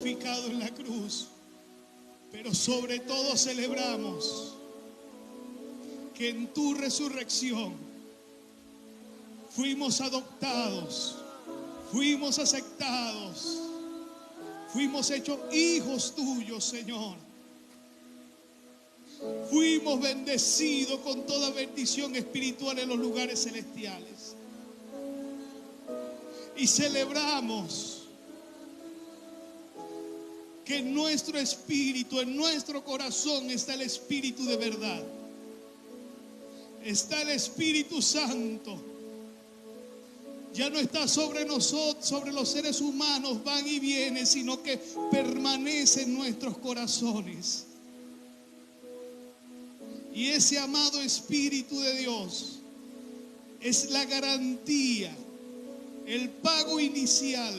glorificado en la cruz. Pero sobre todo celebramos que en tu resurrección fuimos adoptados, fuimos aceptados, fuimos hechos hijos tuyos, Señor. Fuimos bendecidos con toda bendición espiritual en los lugares celestiales. Y celebramos que en nuestro espíritu, en nuestro corazón está el Espíritu de verdad. Está el Espíritu Santo. Ya no está sobre nosotros, sobre los seres humanos, van y vienen, sino que permanece en nuestros corazones. Y ese amado Espíritu de Dios es la garantía, el pago inicial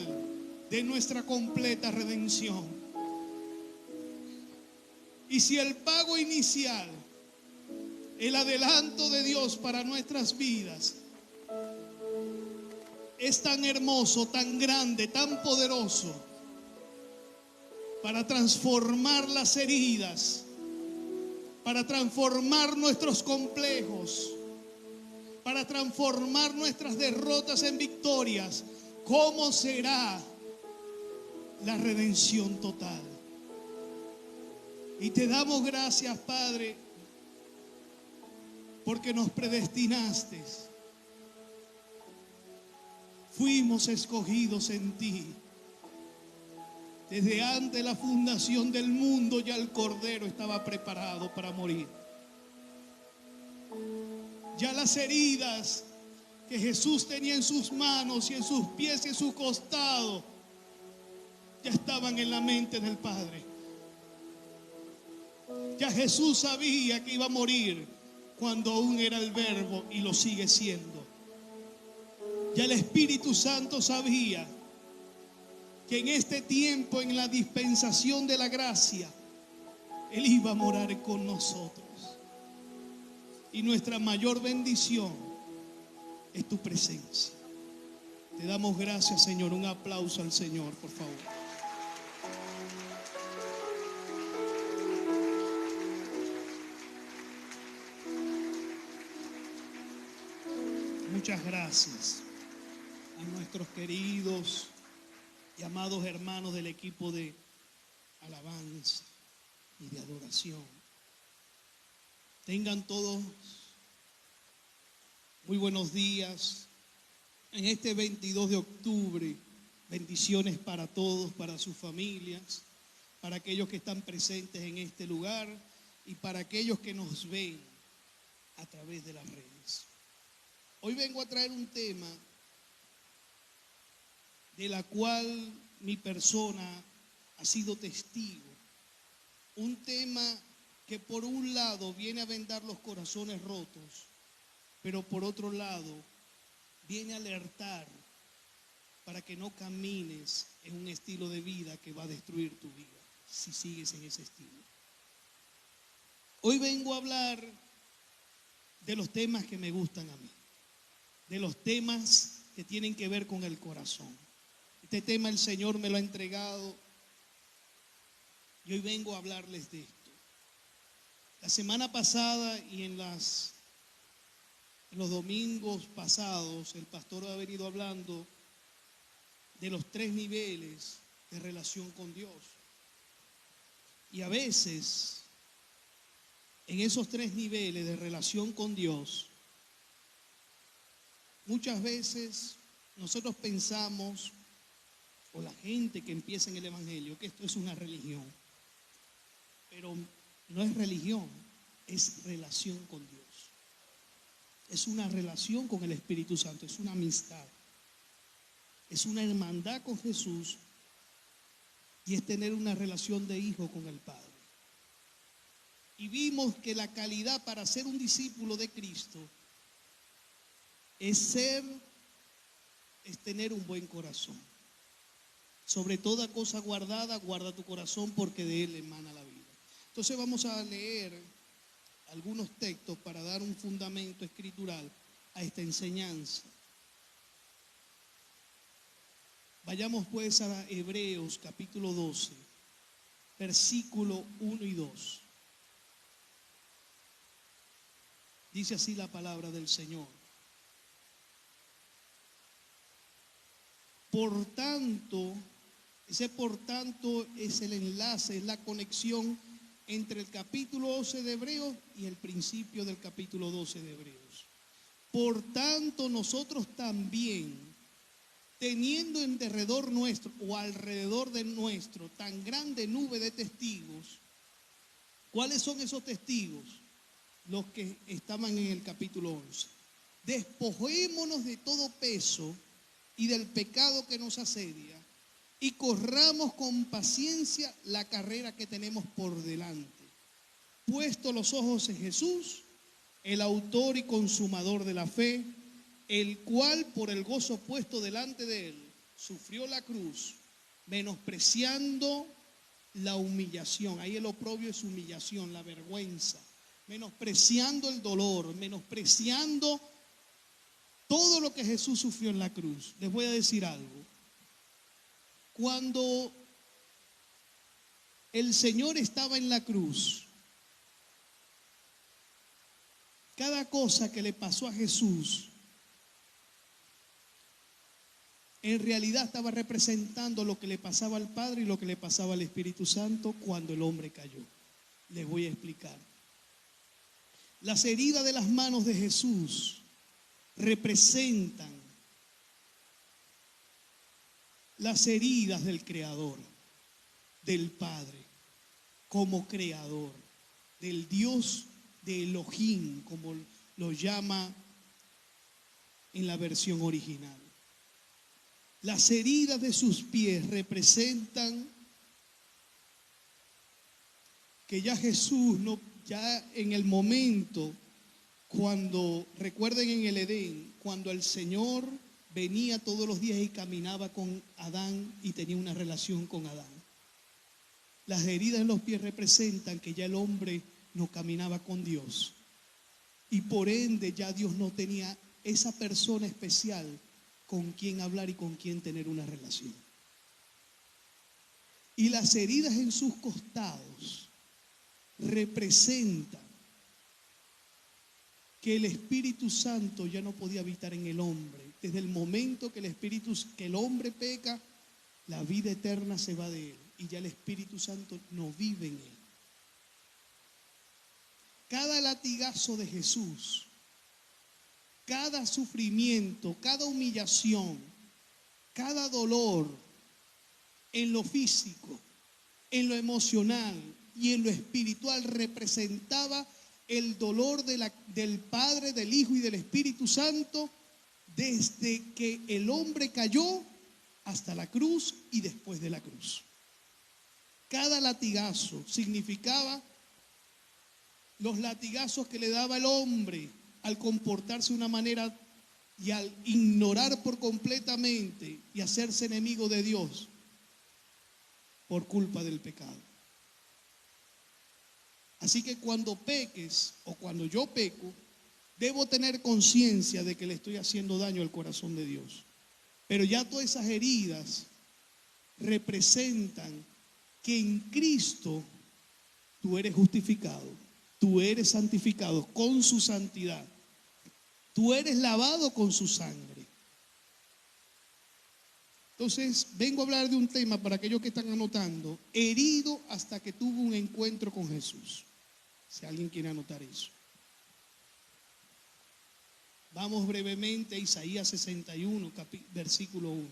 de nuestra completa redención. Y si el pago inicial, el adelanto de Dios para nuestras vidas, es tan hermoso, tan grande, tan poderoso, para transformar las heridas, para transformar nuestros complejos, para transformar nuestras derrotas en victorias, ¿cómo será la redención total? Y te damos gracias, Padre, porque nos predestinaste. Fuimos escogidos en ti. Desde antes de la fundación del mundo ya el Cordero estaba preparado para morir. Ya las heridas que Jesús tenía en sus manos y en sus pies y en su costado ya estaban en la mente del Padre. Ya Jesús sabía que iba a morir cuando aún era el Verbo y lo sigue siendo. Ya el Espíritu Santo sabía que en este tiempo, en la dispensación de la gracia, Él iba a morar con nosotros. Y nuestra mayor bendición es tu presencia. Te damos gracias, Señor. Un aplauso al Señor, por favor. Muchas gracias a nuestros queridos y amados hermanos del equipo de alabanza y de adoración. Tengan todos muy buenos días en este 22 de octubre. Bendiciones para todos, para sus familias, para aquellos que están presentes en este lugar y para aquellos que nos ven a través de las redes. Hoy vengo a traer un tema de la cual mi persona ha sido testigo. Un tema que por un lado viene a vendar los corazones rotos, pero por otro lado viene a alertar para que no camines en un estilo de vida que va a destruir tu vida si sigues en ese estilo. Hoy vengo a hablar de los temas que me gustan a mí, de los temas que tienen que ver con el corazón. Este tema el Señor me lo ha entregado y hoy vengo a hablarles de esto. La semana pasada y en los domingos pasados, el pastor ha venido hablando de los 3 niveles de relación con Dios. Y a veces, en esos 3 niveles de relación con Dios, muchas veces nosotros pensamos, o la gente que empieza en el Evangelio, que esto es una religión. Pero no es religión, es relación con Dios. Es una relación con el Espíritu Santo, es una amistad. Es una hermandad con Jesús y es tener una relación de hijo con el Padre. Y vimos que la calidad para ser un discípulo de Cristo es tener un buen corazón. Sobre toda cosa guardada, guarda tu corazón porque de él emana la vida. Entonces vamos a leer algunos textos para dar un fundamento escritural a esta enseñanza. Vayamos pues a Hebreos capítulo 12, versículo 1 y 2. Dice así la palabra del Señor. Por tanto, ese por tanto es el enlace, es la conexión entre el capítulo 11 de Hebreos y el principio del capítulo 12 de Hebreos. Por tanto, nosotros también, teniendo en derredor nuestro o alrededor de nuestro tan grande nube de testigos, ¿cuáles son esos testigos? Los que estaban en el capítulo 11. Despojémonos de todo peso y del pecado que nos asedia y corramos con paciencia la carrera que tenemos por delante. Puesto los ojos en Jesús, el autor y consumador de la fe, el cual por el gozo puesto delante de él sufrió la cruz, menospreciando la humillación. Ahí el oprobio es humillación, la vergüenza, menospreciando el dolor, menospreciando todo lo que Jesús sufrió en la cruz. Les voy a decir algo. Cuando el Señor estaba en la cruz, cada cosa que le pasó a Jesús en realidad estaba representando lo que le pasaba al Padre y lo que le pasaba al Espíritu Santo cuando el hombre cayó. Les voy a explicar. Las heridas de las manos de Jesús representan las heridas del Creador, del Padre, como Creador, del Dios de Elohim, como lo llama en la versión original. Las heridas de sus pies representan que ya Jesús, ya en el momento cuando, recuerden en el Edén, cuando el Señor venía todos los días y caminaba con Adán y tenía una relación con Adán. Las heridas en los pies representan que ya el hombre no caminaba con Dios y por ende ya Dios no tenía esa persona especial con quien hablar y con quien tener una relación. Y las heridas en sus costados representan que el Espíritu Santo ya no podía habitar en el hombre. Desde el momento que el hombre peca, la vida eterna se va de él y ya el Espíritu Santo no vive en él. Cada latigazo de Jesús, cada sufrimiento, cada humillación, cada dolor en lo físico, en lo emocional y en lo espiritual representaba el dolor del Padre, del Hijo y del Espíritu Santo desde que el hombre cayó hasta la cruz y después de la cruz. Cada latigazo significaba los latigazos que le daba el hombre al comportarse de una manera y al ignorar por completamente y hacerse enemigo de Dios por culpa del pecado. Así que cuando peques o cuando yo peco, debo tener conciencia de que le estoy haciendo daño al corazón de Dios. Pero ya todas esas heridas representan que en Cristo tú eres justificado, tú eres santificado con su santidad, tú eres lavado con su sangre. Entonces, vengo a hablar de un tema para aquellos que están anotando: herido hasta que tuvo un encuentro con Jesús. Si alguien quiere anotar eso. Vamos brevemente a Isaías 61, versículo 1.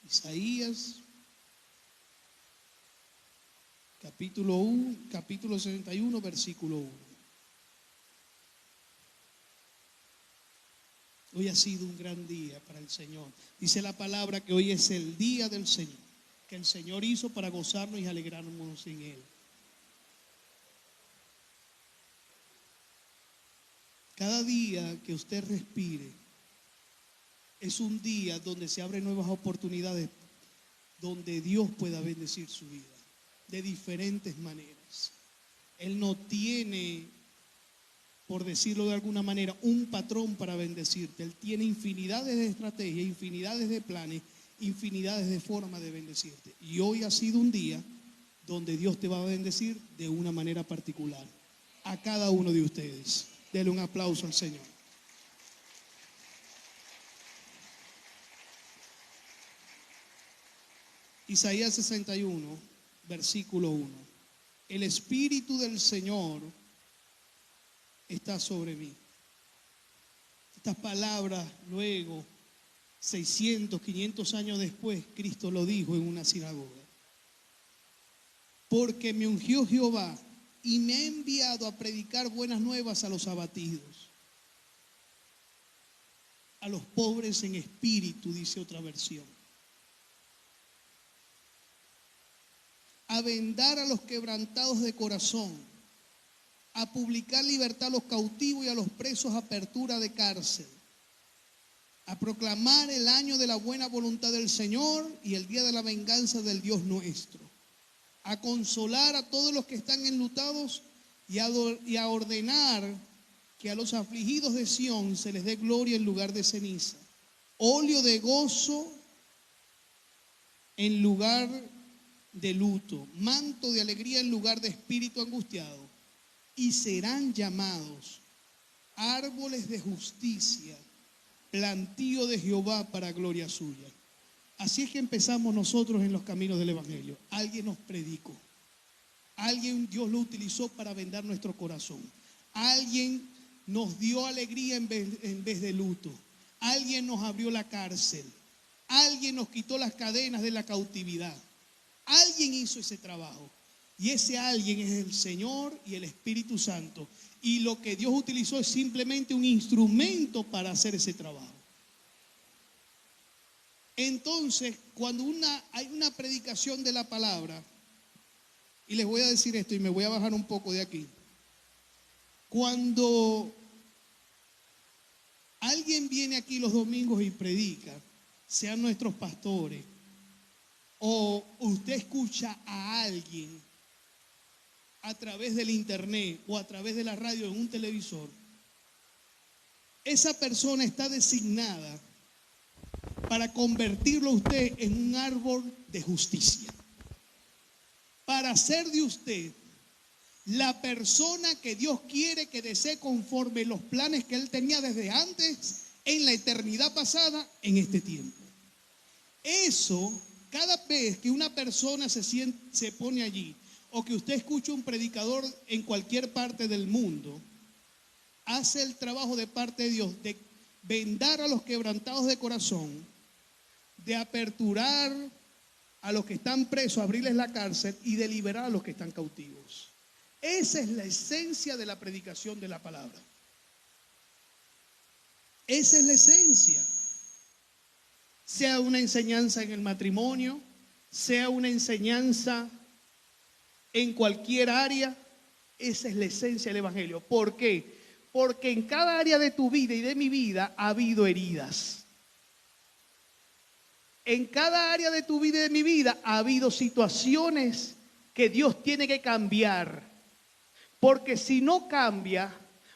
Isaías, capítulo 61, versículo 1. Hoy ha sido un gran día para el Señor. Dice la palabra que hoy es el día del Señor, que el Señor hizo para gozarnos y alegrarnos en Él. Cada día que usted respire es un día donde se abren nuevas oportunidades, donde Dios pueda bendecir su vida de diferentes maneras. Él no tiene por decirlo de alguna manera, un patrón para bendecirte. Él tiene infinidades de estrategias, infinidades de planes, infinidades de formas de bendecirte. Y hoy ha sido un día donde Dios te va a bendecir de una manera particular. A cada uno de ustedes. Denle un aplauso al Señor. Isaías 61, versículo 1. El Espíritu del Señor está sobre mí. Estas palabras luego, 600, 500 años después, Cristo lo dijo en una sinagoga. Porque me ungió Jehová y me ha enviado a predicar buenas nuevas a los abatidos, a los pobres en espíritu, dice otra versión, a vendar a los quebrantados de corazón, a publicar libertad a los cautivos y a los presos apertura de cárcel, a proclamar el año de la buena voluntad del Señor y el día de la venganza del Dios nuestro, a consolar a todos los que están enlutados y a ordenar que a los afligidos de Sión se les dé gloria en lugar de ceniza, óleo de gozo en lugar de luto, manto de alegría en lugar de espíritu angustiado, y serán llamados árboles de justicia, plantío de Jehová para gloria suya. Así es que empezamos nosotros en los caminos del Evangelio. Alguien nos predicó. Alguien Dios lo utilizó para vendar nuestro corazón. Alguien nos dio alegría en vez de luto. Alguien nos abrió la cárcel. Alguien nos quitó las cadenas de la cautividad. Alguien hizo ese trabajo. Y ese alguien es el Señor y el Espíritu Santo. Y lo que Dios utilizó es simplemente un instrumento para hacer ese trabajo. Entonces, cuando hay una predicación de la palabra, y les voy a decir esto y me voy a bajar un poco de aquí. Cuando alguien viene aquí los domingos y predica, sean nuestros pastores, o usted escucha a alguien a través del internet o a través de la radio en un televisor, esa persona está designada para convertirlo a usted en un árbol de justicia, para hacer de usted la persona que Dios quiere que desee conforme los planes que Él tenía desde antes, en la eternidad pasada, en este tiempo. Eso, cada vez que una persona se pone allí, o que usted escucha un predicador en cualquier parte del mundo, hace el trabajo de parte de Dios de vendar a los quebrantados de corazón, de aperturar a los que están presos, abrirles la cárcel y de liberar a los que están cautivos. Esa es la esencia de la predicación de la palabra. Esa es la esencia. Sea una enseñanza en el matrimonio, sea una enseñanza en cualquier área, esa es la esencia del Evangelio. ¿Por qué? Porque en cada área de tu vida y de mi vida ha habido heridas. En cada área de tu vida y de mi vida ha habido situaciones que Dios tiene que cambiar. Porque si no cambia,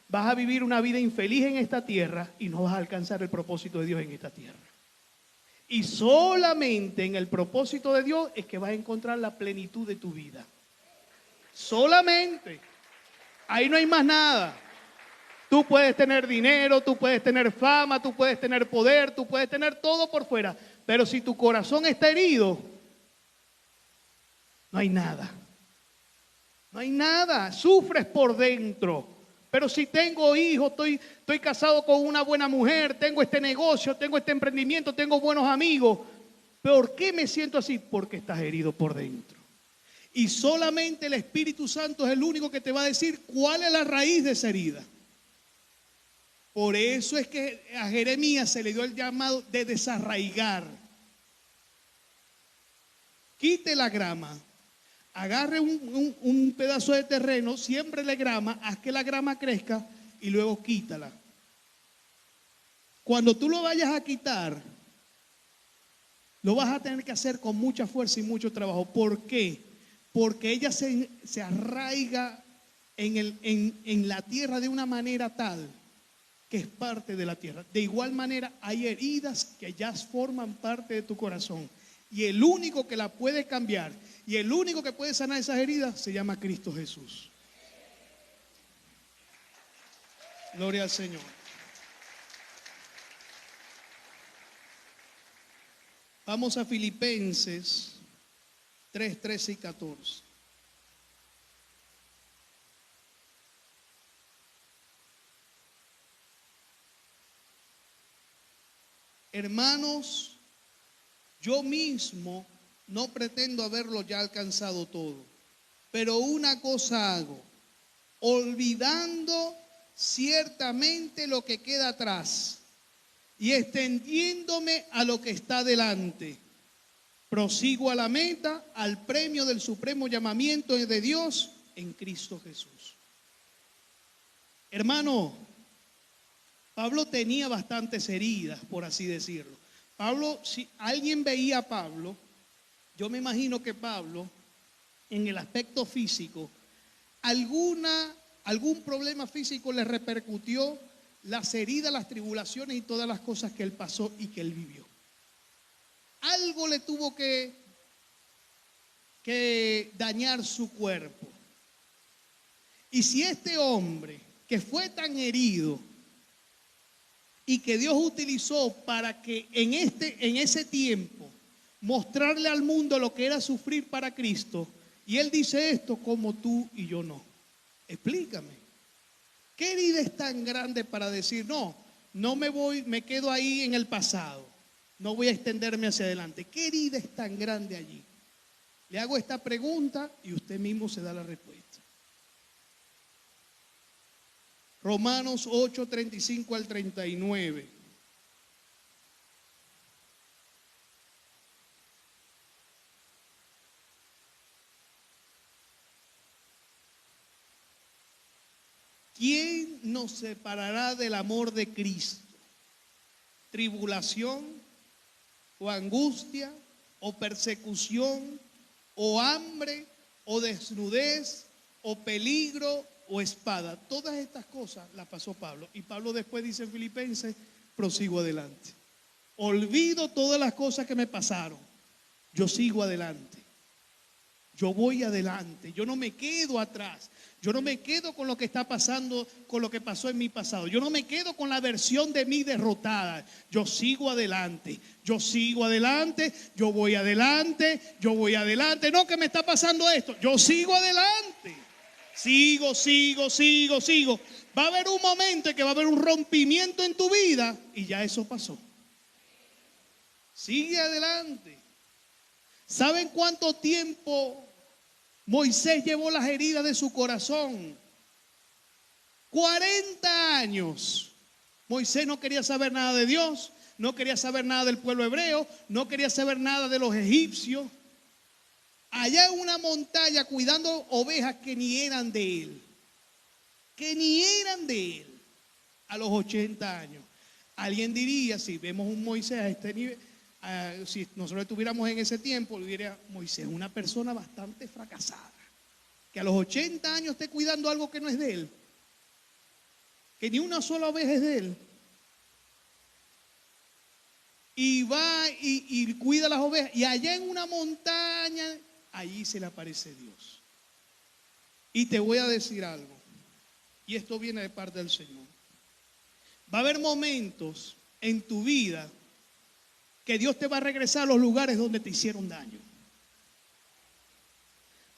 vas a vivir una vida infeliz en esta tierra y no vas a alcanzar el propósito de Dios en esta tierra. Y solamente en el propósito de Dios es que vas a encontrar la plenitud de tu vida. Solamente. Ahí no hay más nada. Tú puedes tener dinero, tú puedes tener fama, tú puedes tener poder, tú puedes tener todo por fuera. Pero si tu corazón está herido, no hay nada. No hay nada. Sufres por dentro. Pero si tengo hijos, estoy casado con una buena mujer, tengo este negocio, tengo este emprendimiento, tengo buenos amigos. ¿Por qué me siento así? Porque estás herido por dentro. Y solamente el Espíritu Santo es el único que te va a decir cuál es la raíz de esa herida. Por eso es que a Jeremías se le dio el llamado de desarraigar. Quite la grama. Agarre un pedazo de terreno, siémbrele grama, haz que la grama crezca y luego quítala. Cuando tú lo vayas a quitar, lo vas a tener que hacer con mucha fuerza y mucho trabajo. ¿Por qué? Porque ella se arraiga en la tierra de una manera tal que es parte de la tierra. De igual manera hay heridas que ya forman parte de tu corazón. Y el único que la puede cambiar y el único que puede sanar esas heridas se llama Cristo Jesús. Gloria al Señor. Vamos a Filipenses 3, 13 y 14. Hermanos, yo mismo no pretendo haberlo ya alcanzado todo, pero una cosa hago, olvidando ciertamente lo que queda atrás y extendiéndome a lo que está delante, prosigo a la meta, al premio del supremo llamamiento de Dios en Cristo Jesús. Hermano, Pablo tenía bastantes heridas, por así decirlo. Pablo, si alguien veía a Pablo, yo me imagino que Pablo, en el aspecto físico, algún problema físico le repercutió las heridas, las tribulaciones y todas las cosas que él pasó y que él vivió. Algo le tuvo que dañar su cuerpo. Y si este hombre, que fue tan herido y que Dios utilizó para que en ese tiempo mostrarle al mundo lo que era sufrir para Cristo, y él dice esto como tú y yo no. Explícame. ¿Qué herida es tan grande para decir no me quedo ahí en el pasado, no voy a extenderme hacia adelante? ¿Qué herida es tan grande allí? Le hago esta pregunta y usted mismo se da la respuesta. Romanos 8, 35 al 39. ¿Quién nos separará del amor de Cristo? ¿Tribulación o angustia o persecución o hambre o desnudez o peligro o espada? Todas estas cosas las pasó Pablo. Y Pablo después dice en Filipenses, prosigo adelante. Olvido todas las cosas que me pasaron. Yo sigo adelante. Yo voy adelante. Yo no me quedo atrás. Yo no me quedo con lo que está pasando, con lo que pasó en mi pasado. Yo no me quedo con la versión de mí derrotada. Yo sigo adelante. Yo sigo adelante. Yo voy adelante. Yo voy adelante. No, que me está pasando esto. Yo sigo adelante. Sigo. Va a haber un momento en que va a haber un rompimiento en tu vida y ya eso pasó. Sigue adelante. ¿Saben cuánto tiempo Moisés llevó las heridas de su corazón? 40 años. Moisés no quería saber nada de Dios, no quería saber nada del pueblo hebreo, no quería saber nada de los egipcios. Allá en una montaña cuidando ovejas que ni eran de él. Que ni eran de él. A los 80 años. Alguien diría, si vemos un Moisés a este nivel, si nosotros estuviéramos en ese tiempo, le diría, Moisés es una persona bastante fracasada. Que a los 80 años esté cuidando algo que no es de él. Que ni una sola oveja es de él. Y va y cuida las ovejas. Y allá en una montaña, allí se le aparece Dios. Y te voy a decir algo. Y esto viene de parte del Señor. Va a haber momentos en tu vida que Dios te va a regresar a los lugares donde te hicieron daño.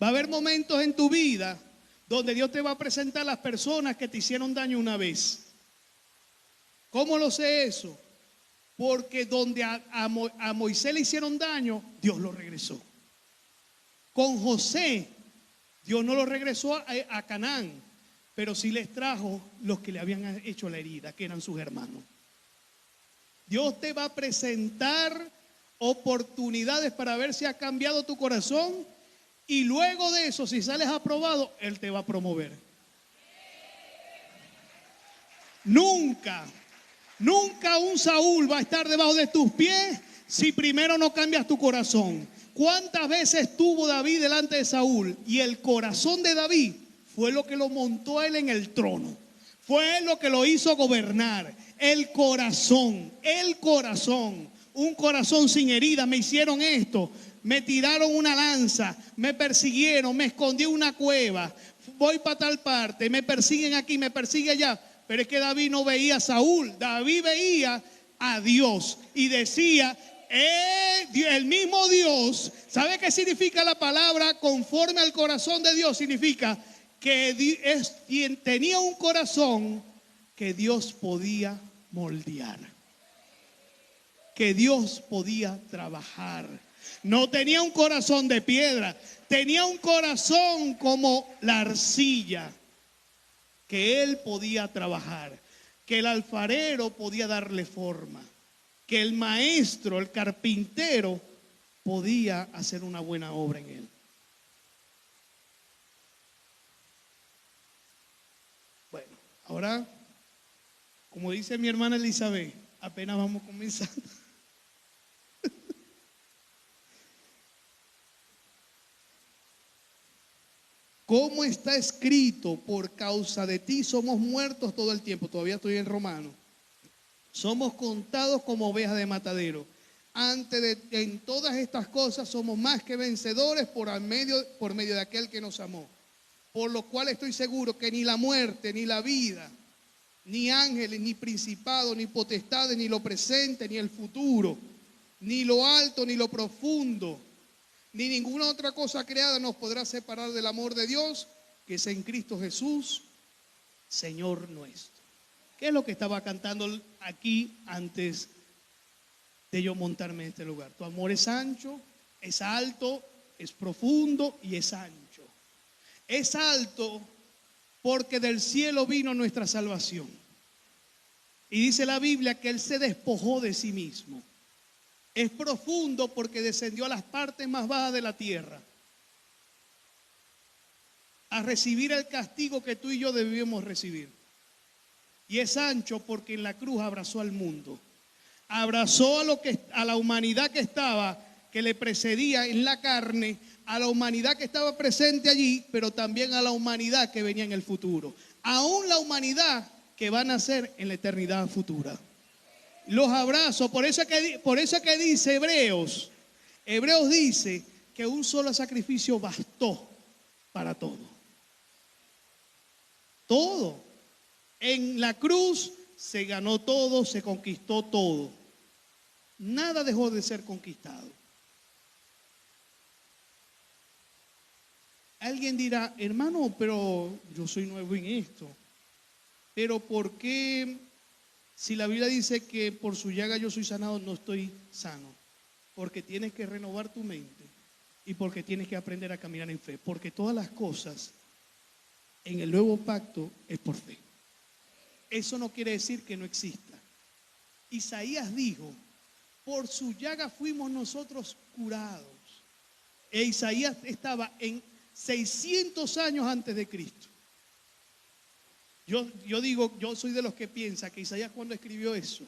Va a haber momentos en tu vida donde Dios te va a presentar a las personas que te hicieron daño una vez. ¿Cómo lo sé eso? Porque donde a Moisés le hicieron daño, Dios lo regresó. Con José, Dios no lo regresó a Canaán, pero sí les trajo los que le habían hecho la herida, que eran sus hermanos. Dios te va a presentar oportunidades para ver si ha cambiado tu corazón, y luego de eso, si sales aprobado, Él te va a promover. Nunca un Saúl va a estar debajo de tus pies si primero no cambias tu corazón. ¿Cuántas veces estuvo David delante de Saúl y el corazón de David fue lo que lo montó a él en el trono. Fue lo que lo hizo gobernar. El corazón. Un corazón sin herida. Me hicieron esto. Me tiraron una lanza. Me persiguieron. Me escondí en una cueva. Voy para tal parte. Me persiguen aquí. Me persiguen allá. Pero es que David no veía a Saúl. David veía a Dios. Y decía, el mismo Dios. ¿Sabe qué significa la palabra conforme al corazón de Dios? Significa que es quien tenía un corazón que Dios podía moldear, que Dios podía trabajar. No tenía un corazón de piedra, tenía un corazón como la arcilla, que él podía trabajar, que el alfarero podía darle forma, que el maestro, el carpintero, podía hacer una buena obra en él. Bueno, ahora, como dice mi hermana Elizabeth, apenas vamos comenzando. Como está escrito, por causa de ti somos muertos todo el tiempo. Todavía estoy en Romano. Somos contados como ovejas de matadero. En todas estas cosas somos más que vencedores por medio de aquel que nos amó. Por lo cual estoy seguro que ni la muerte, ni la vida, ni ángeles, ni principados, ni potestades, ni lo presente, ni el futuro, ni lo alto, ni lo profundo, ni ninguna otra cosa creada nos podrá separar del amor de Dios, que es en Cristo Jesús, Señor nuestro. ¿Qué es lo que estaba cantando aquí antes de yo montarme en este lugar? Tu amor es ancho, es alto, es profundo y es ancho. Es alto porque del cielo vino nuestra salvación. Y dice la Biblia que Él se despojó de sí mismo. Es profundo porque descendió a las partes más bajas de la tierra a recibir el castigo que tú y yo debíamos recibir. Y es ancho porque en la cruz abrazó al mundo. Abrazó a la humanidad que le precedía en la carne, a la humanidad que estaba presente allí, pero también a la humanidad que venía en el futuro. Aún la humanidad que va a nacer en la eternidad futura. Los abrazo, por eso que dice Hebreos dice que un solo sacrificio bastó para todo. Todo. En la cruz se ganó todo, se conquistó todo. Nada dejó de ser conquistado. Alguien dirá, hermano, pero yo soy nuevo en esto. Pero ¿por qué? Si la Biblia dice que por su llaga yo soy sanado, no estoy sano. Porque tienes que renovar tu mente y porque tienes que aprender a caminar en fe. Porque todas las cosas en el nuevo pacto es por fe. Eso no quiere decir que no exista. Isaías dijo, por su llaga fuimos nosotros curados. E Isaías estaba en 600 años antes de Cristo. Yo digo, yo soy de los que piensa que Isaías cuando escribió eso,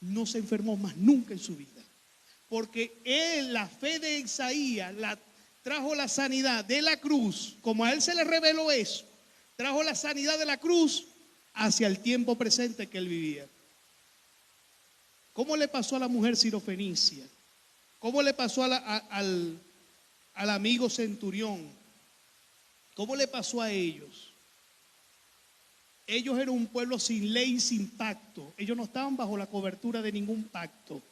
no se enfermó más nunca en su vida. Porque la fe de Isaías trajo la sanidad de la cruz, como a él se le reveló eso, trajo la sanidad de la cruz hacia el tiempo presente que él vivía. ¿Cómo le pasó a la mujer sirofenicia? ¿Cómo le pasó al amigo centurión? ¿Cómo le pasó a ellos? Ellos eran un pueblo sin ley y sin pacto. Ellos no estaban bajo la cobertura de ningún pacto.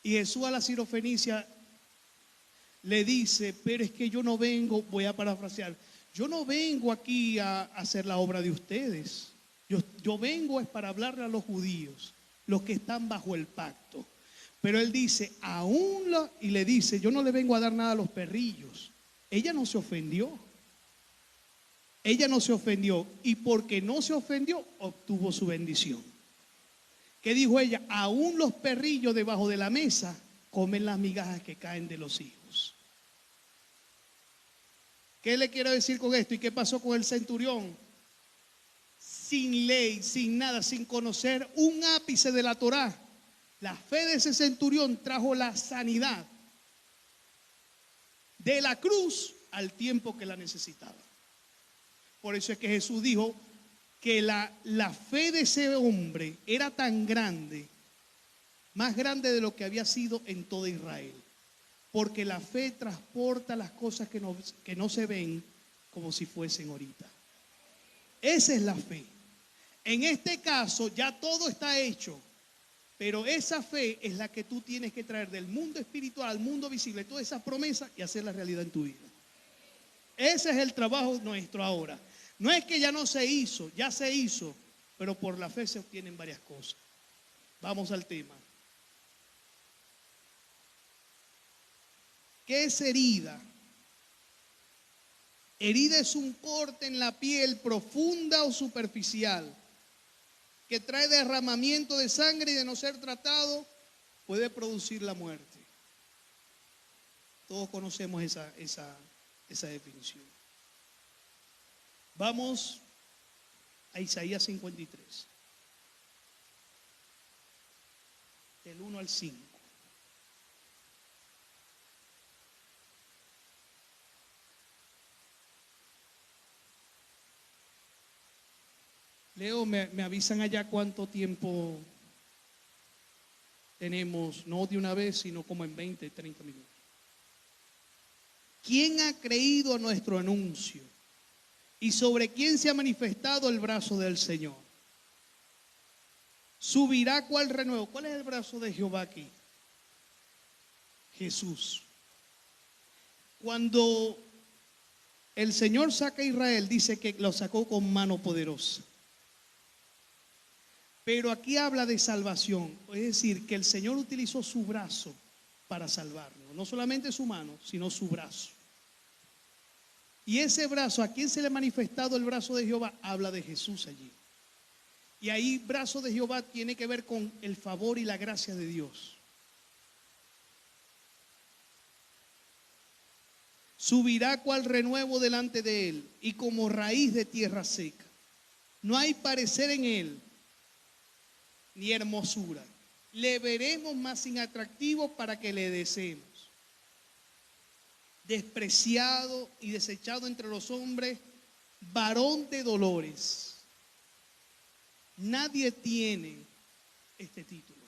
Y Jesús a la sirofenicia le dice, pero es que yo no vengo, voy a parafrasear, yo no vengo aquí a hacer la obra de ustedes. Yo vengo es para hablarle a los judíos, los que están bajo el pacto. Pero él dice, y le dice, yo no le vengo a dar nada a los perrillos. Ella no se ofendió. Ella no se ofendió y porque no se ofendió, obtuvo su bendición. ¿Qué dijo ella? Aún los perrillos debajo de la mesa comen las migajas que caen de los hijos. ¿Qué le quiero decir con esto? ¿Y qué pasó con el centurión? Sin ley, sin nada, sin conocer un ápice de la Torá. La fe de ese centurión trajo la sanidad de la cruz al tiempo que la necesitaba. Por eso es que Jesús dijo que la fe de ese hombre era tan grande, más grande de lo que había sido en toda Israel. Porque la fe transporta las cosas que no se ven como si fuesen ahorita. Esa es la fe. En este caso ya todo está hecho, pero esa fe es la que tú tienes que traer del mundo espiritual al mundo visible, todas esas promesas y hacerla realidad en tu vida. Ese es el trabajo nuestro ahora. No es que ya no se hizo, ya se hizo, pero por la fe se obtienen varias cosas. Vamos al tema. ¿Qué es herida? Herida es un corte en la piel profunda o superficial que trae derramamiento de sangre y de no ser tratado puede producir la muerte. Todos conocemos esa definición. Vamos a Isaías 53, del 1 al 5. Leo, me avisan allá cuánto tiempo tenemos, no de una vez, sino como en 20, 30 minutos. ¿Quién ha creído a nuestro anuncio? ¿Y sobre quién se ha manifestado el brazo del Señor? Subirá cual renuevo. ¿Cuál es el brazo de Jehová aquí? Jesús. Cuando el Señor saca a Israel, dice que lo sacó con mano poderosa. Pero aquí habla de salvación, es decir, que el Señor utilizó su brazo para salvarnos. No solamente su mano, sino su brazo. Y ese brazo, ¿a quién se le ha manifestado el brazo de Jehová? Habla de Jesús allí. Y ahí brazo de Jehová tiene que ver con el favor y la gracia de Dios. Subirá cual renuevo delante de él y como raíz de tierra seca. No hay parecer en él ni hermosura. Le veremos más inatractivo para que le deseemos. Despreciado y desechado entre los hombres, varón de dolores. Nadie tiene este título.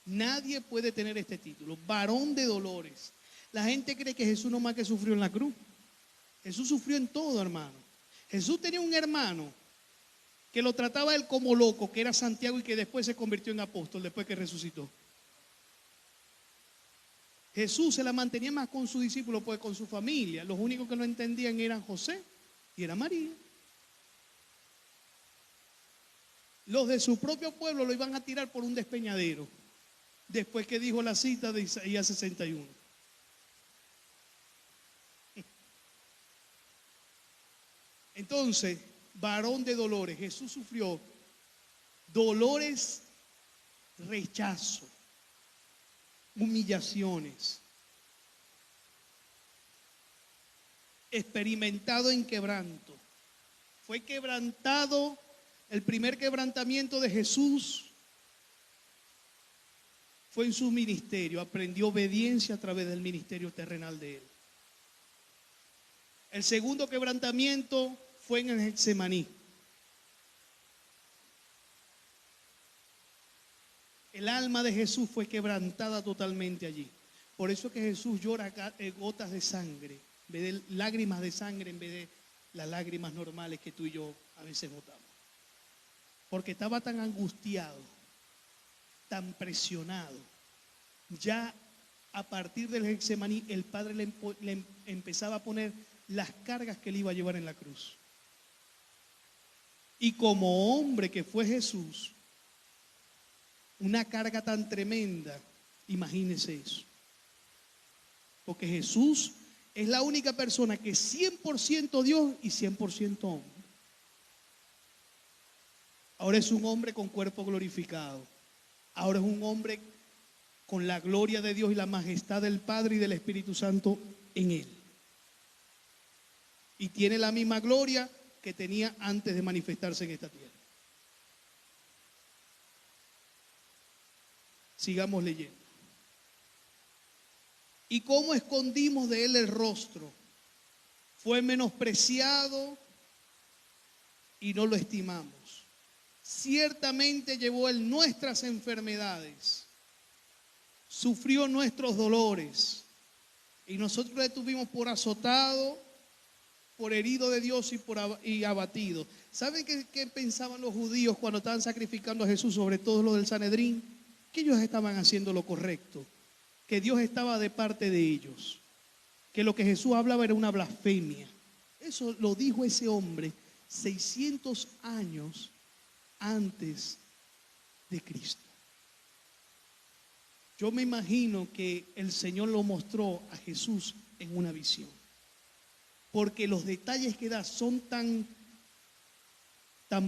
Nadie puede tener este título, varón de dolores. La gente cree que Jesús nomás que sufrió en la cruz. Jesús sufrió en todo, hermano. Jesús tenía un hermano que lo trataba él como loco, que era Santiago y que después se convirtió en apóstol, después que resucitó. Jesús se la mantenía más con sus discípulos, pues con su familia. Los únicos que lo entendían eran José y era María. Los de su propio pueblo lo iban a tirar por un despeñadero, después que dijo la cita de Isaías 61. Entonces, varón de dolores, Jesús sufrió dolores, rechazo, humillaciones, experimentado en quebranto. Fue quebrantado, el primer quebrantamiento de Jesús fue en su ministerio, aprendió obediencia a través del ministerio terrenal de él. El segundo quebrantamiento fue en el Getsemaní. El alma de Jesús fue quebrantada totalmente allí. Por eso es que Jesús llora gotas de sangre, en vez de lágrimas de sangre, en vez de las lágrimas normales que tú y yo a veces botamos. Porque estaba tan angustiado, tan presionado. Ya a partir del Getsemaní, el Padre le empezaba a poner las cargas que él iba a llevar en la cruz. Y como hombre que fue Jesús, una carga tan tremenda, imagínese eso. Porque Jesús es la única persona que es 100% Dios y 100% hombre. Ahora es un hombre con cuerpo glorificado. Ahora es un hombre con la gloria de Dios y la majestad del Padre y del Espíritu Santo en él. Y tiene la misma gloria que tenía antes de manifestarse en esta tierra. Sigamos leyendo. ¿Y cómo escondimos de él el rostro? Fue menospreciado y no lo estimamos. Ciertamente llevó él nuestras enfermedades, sufrió nuestros dolores, y nosotros le tuvimos por azotado, por herido de Dios y abatido. ¿Saben qué pensaban los judíos cuando estaban sacrificando a Jesús, sobre todo lo del Sanedrín? Que ellos estaban haciendo lo correcto, que Dios estaba de parte de ellos, que lo que Jesús hablaba era una blasfemia. Eso lo dijo ese hombre 600 años antes de Cristo. Yo me imagino que el Señor lo mostró a Jesús en una visión, porque los detalles que da son tan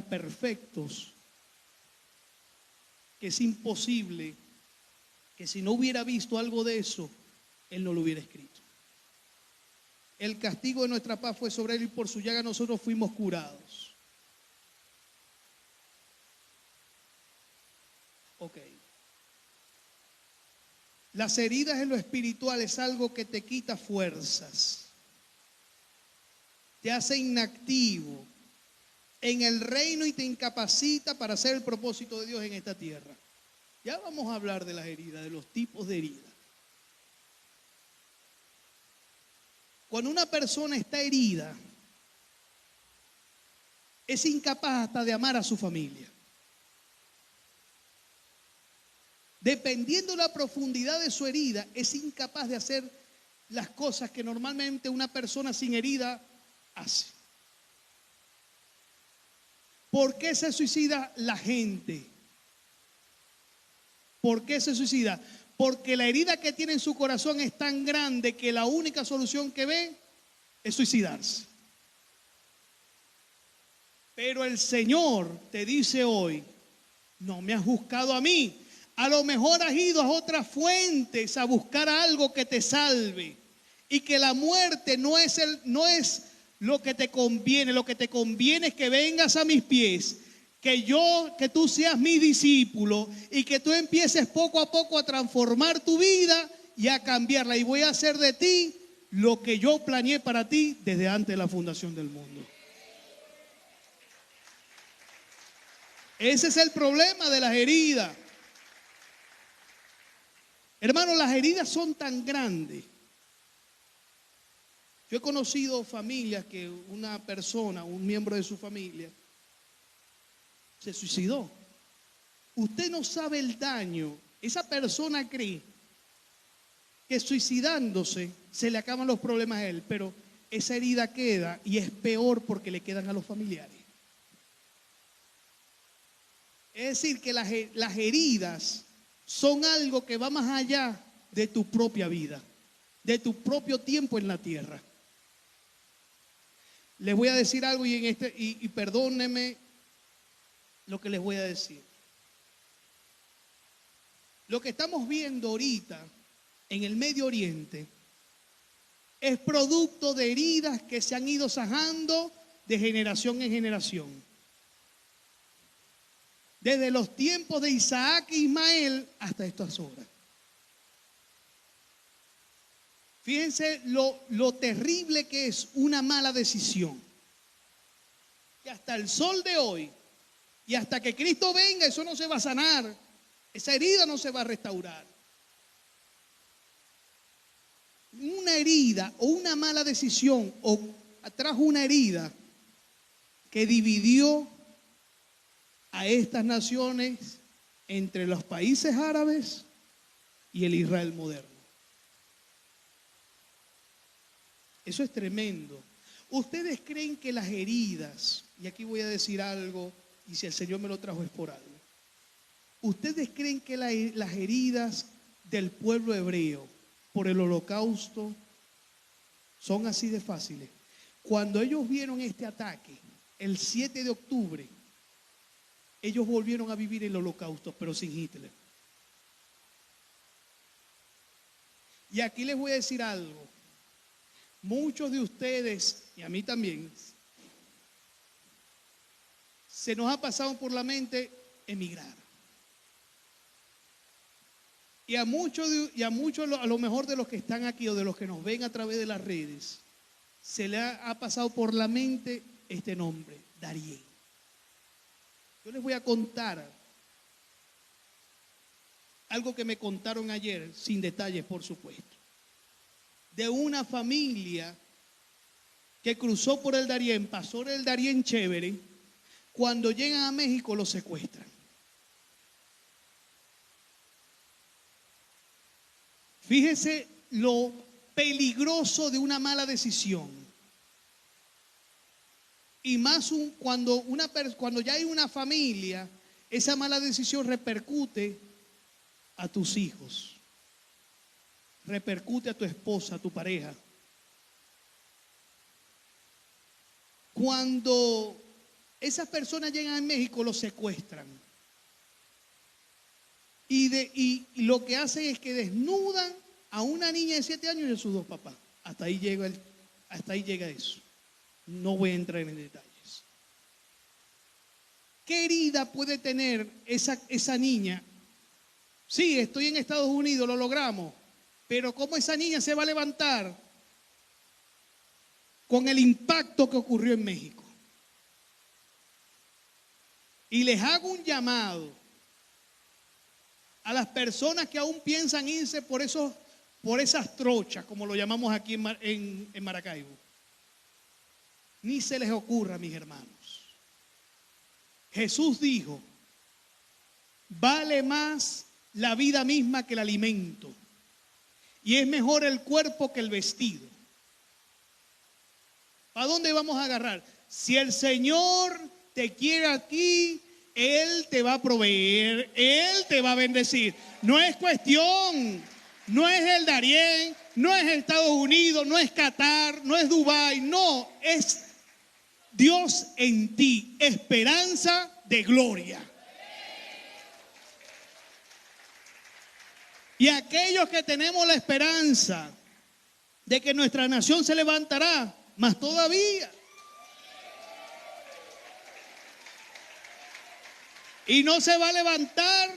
perfectos que es imposible que si no hubiera visto algo de eso, él no lo hubiera escrito. El castigo de nuestra paz fue sobre él y por su llaga nosotros fuimos curados. Ok. Las heridas en lo espiritual es algo que te quita fuerzas, te hace inactivo en el reino y te incapacita para hacer el propósito de Dios en esta tierra. Ya vamos a hablar de las heridas, de los tipos de heridas. Cuando una persona está herida, es incapaz hasta de amar a su familia. Dependiendo de la profundidad de su herida, es incapaz de hacer las cosas que normalmente una persona sin herida hace. ¿Por qué se suicida la gente? ¿Por qué se suicida? Porque la herida que tiene en su corazón es tan grande que la única solución que ve es suicidarse. Pero el Señor te dice hoy, no me has buscado a mí. A lo mejor has ido a otras fuentes a buscar algo que te salve. Y que la muerte no es lo que te conviene. Lo que te conviene es que vengas a mis pies, que tú seas mi discípulo y que tú empieces poco a poco a transformar tu vida y a cambiarla. Y voy a hacer de ti lo que yo planeé para ti desde antes de la fundación del mundo. Ese es el problema de las heridas. Hermanos, las heridas son tan grandes. Yo he conocido familias que una persona, un miembro de su familia, se suicidó. Usted no sabe el daño. Esa persona cree que suicidándose se le acaban los problemas a él, pero esa herida queda y es peor porque le quedan a los familiares. Es decir, que las heridas son algo que va más allá de tu propia vida, de tu propio tiempo en la tierra. Les voy a decir algo y perdónenme lo que les voy a decir. Lo que estamos viendo ahorita en el Medio Oriente es producto de heridas que se han ido sajando de generación en generación. Desde los tiempos de Isaac e Ismael hasta estas horas. Fíjense lo terrible que es una mala decisión. Que hasta el sol de hoy y hasta que Cristo venga, eso no se va a sanar. Esa herida no se va a restaurar. Una herida o una mala decisión o trajo una herida que dividió a estas naciones entre los países árabes y el Israel moderno. Eso es tremendo. ¿Ustedes creen que las heridas, y aquí voy a decir algo, y si el Señor me lo trajo es por algo, ¿ustedes creen que las heridas del pueblo hebreo por el holocausto son así de fáciles? Cuando ellos vieron este ataque, el 7 de octubre, ellos volvieron a vivir el holocausto, pero sin Hitler. Y aquí les voy a decir algo. Muchos de ustedes, y a mí también, se nos ha pasado por la mente emigrar. Y a muchos, a lo mejor de los que están aquí o de los que nos ven a través de las redes, se le ha pasado por la mente este nombre, Darién. Yo les voy a contar algo que me contaron ayer, sin detalles por supuesto, de una familia que cruzó por el Darién, pasó el Darién chévere, cuando llegan a México lo secuestran. Fíjese lo peligroso de una mala decisión. Y más cuando ya hay una familia, esa mala decisión repercute a tus hijos, repercute a tu esposa, a tu pareja. Cuando esas personas llegan a México, los secuestran. Y lo que hacen es que desnudan a una niña de 7 años y a sus 2 papás. Hasta ahí llega eso. No voy a entrar en detalles. ¿Qué herida puede tener esa niña? Sí, estoy en Estados Unidos, lo logramos. Pero ¿cómo esa niña se va a levantar con el impacto que ocurrió en México? Y les hago un llamado a las personas que aún piensan irse por esas trochas, como lo llamamos aquí en Maracaibo. Ni se les ocurra, mis hermanos. Jesús dijo, vale más la vida misma que el alimento, y es mejor el cuerpo que el vestido. ¿Para dónde vamos a agarrar? Si el Señor te quiere aquí, Él te va a proveer, Él te va a bendecir. No es cuestión, no es el Darién, no es Estados Unidos, no es Qatar, no es Dubái, no, es Dios en ti, esperanza de gloria. Y aquellos que tenemos la esperanza de que nuestra nación se levantará, más todavía. Y no se va a levantar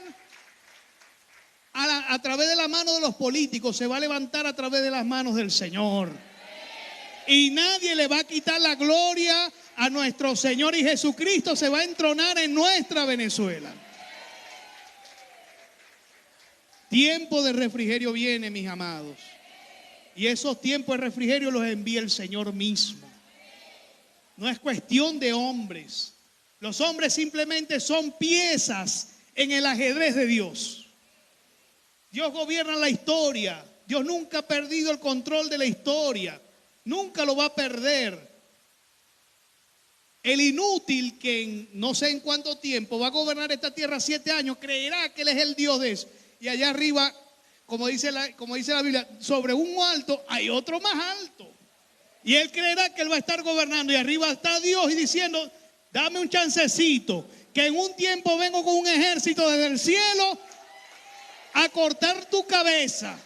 a través de la mano de los políticos, se va a levantar a través de las manos del Señor. Y nadie le va a quitar la gloria a nuestro Señor, y Jesucristo se va a entronar en nuestra Venezuela. Tiempo de refrigerio viene, mis amados. Y esos tiempos de refrigerio los envía el Señor mismo. No es cuestión de hombres. Los hombres simplemente son piezas en el ajedrez de Dios. Dios gobierna la historia. Dios nunca ha perdido el control de la historia. Nunca lo va a perder. El inútil que en no sé en cuánto tiempo va a gobernar esta tierra 7 años, creerá que Él es el Dios de eso. Y allá arriba, como dice la Biblia, sobre un alto hay otro más alto. Y él creerá que él va a estar gobernando. Y arriba está Dios y diciendo, dame un chancecito, que en un tiempo vengo con un ejército desde el cielo a cortar tu cabeza.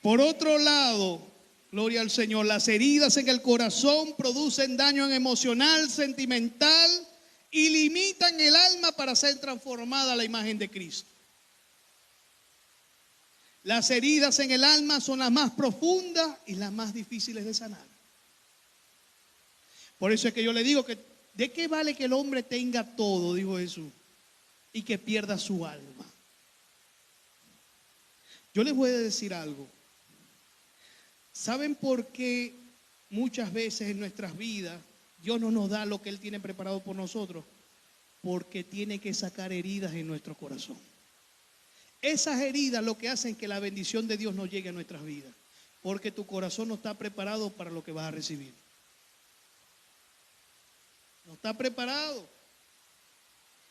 Por otro lado, gloria al Señor, las heridas en el corazón producen daño emocional, sentimental y limitan el alma para ser transformada a la imagen de Cristo. Las heridas en el alma son las más profundas y las más difíciles de sanar. Por eso es que yo le digo que ¿de qué vale que el hombre tenga todo, dijo Jesús, y que pierda su alma? Yo les voy a decir algo. ¿Saben por qué muchas veces en nuestras vidas Dios no nos da lo que Él tiene preparado por nosotros? Porque tiene que sacar heridas en nuestro corazón. Esas heridas lo que hacen que la bendición de Dios no llegue a nuestras vidas. Porque tu corazón no está preparado para lo que vas a recibir. No está preparado.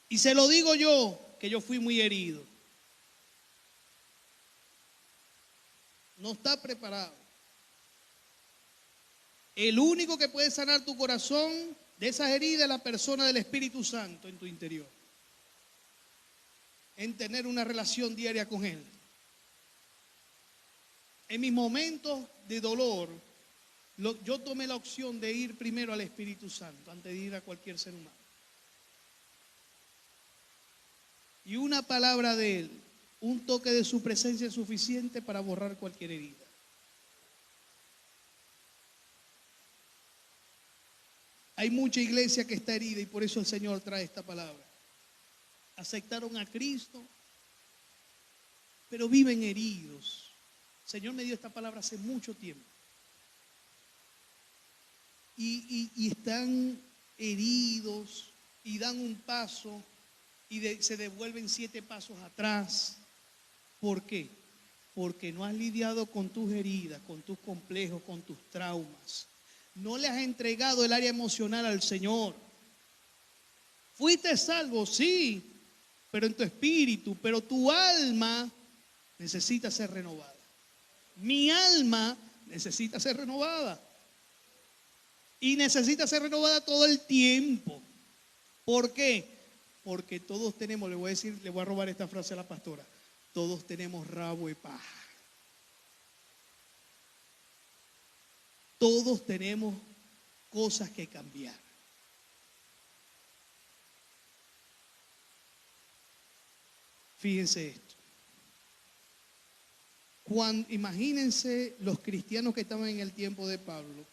Y se lo digo yo, que yo fui muy herido. No está preparado. El único que puede sanar tu corazón de esas heridas es la persona del Espíritu Santo en tu interior. En tener una relación diaria con Él. En mis momentos de dolor, Yo tomé la opción de ir primero al Espíritu Santo antes de ir a cualquier ser humano. Y una palabra de Él, un toque de su presencia es suficiente para borrar cualquier herida. Hay mucha iglesia que está herida y por eso el Señor trae esta palabra. Aceptaron a Cristo, pero viven heridos. El Señor me dio esta palabra hace mucho tiempo. Y están heridos y dan un paso y se devuelven 7 pasos atrás. ¿Por qué? Porque no has lidiado con tus heridas, con tus complejos, con tus traumas. No le has entregado el área emocional al Señor. Fuiste salvo, sí, pero en tu espíritu, pero tu alma necesita ser renovada. Mi alma necesita ser renovada. Y necesita ser renovada todo el tiempo. ¿Por qué? Porque todos tenemos, le voy a robar esta frase a la pastora, todos tenemos rabo de paja. Todos tenemos cosas que cambiar. Fíjense esto. Imagínense los cristianos que estaban en el tiempo de Pablo.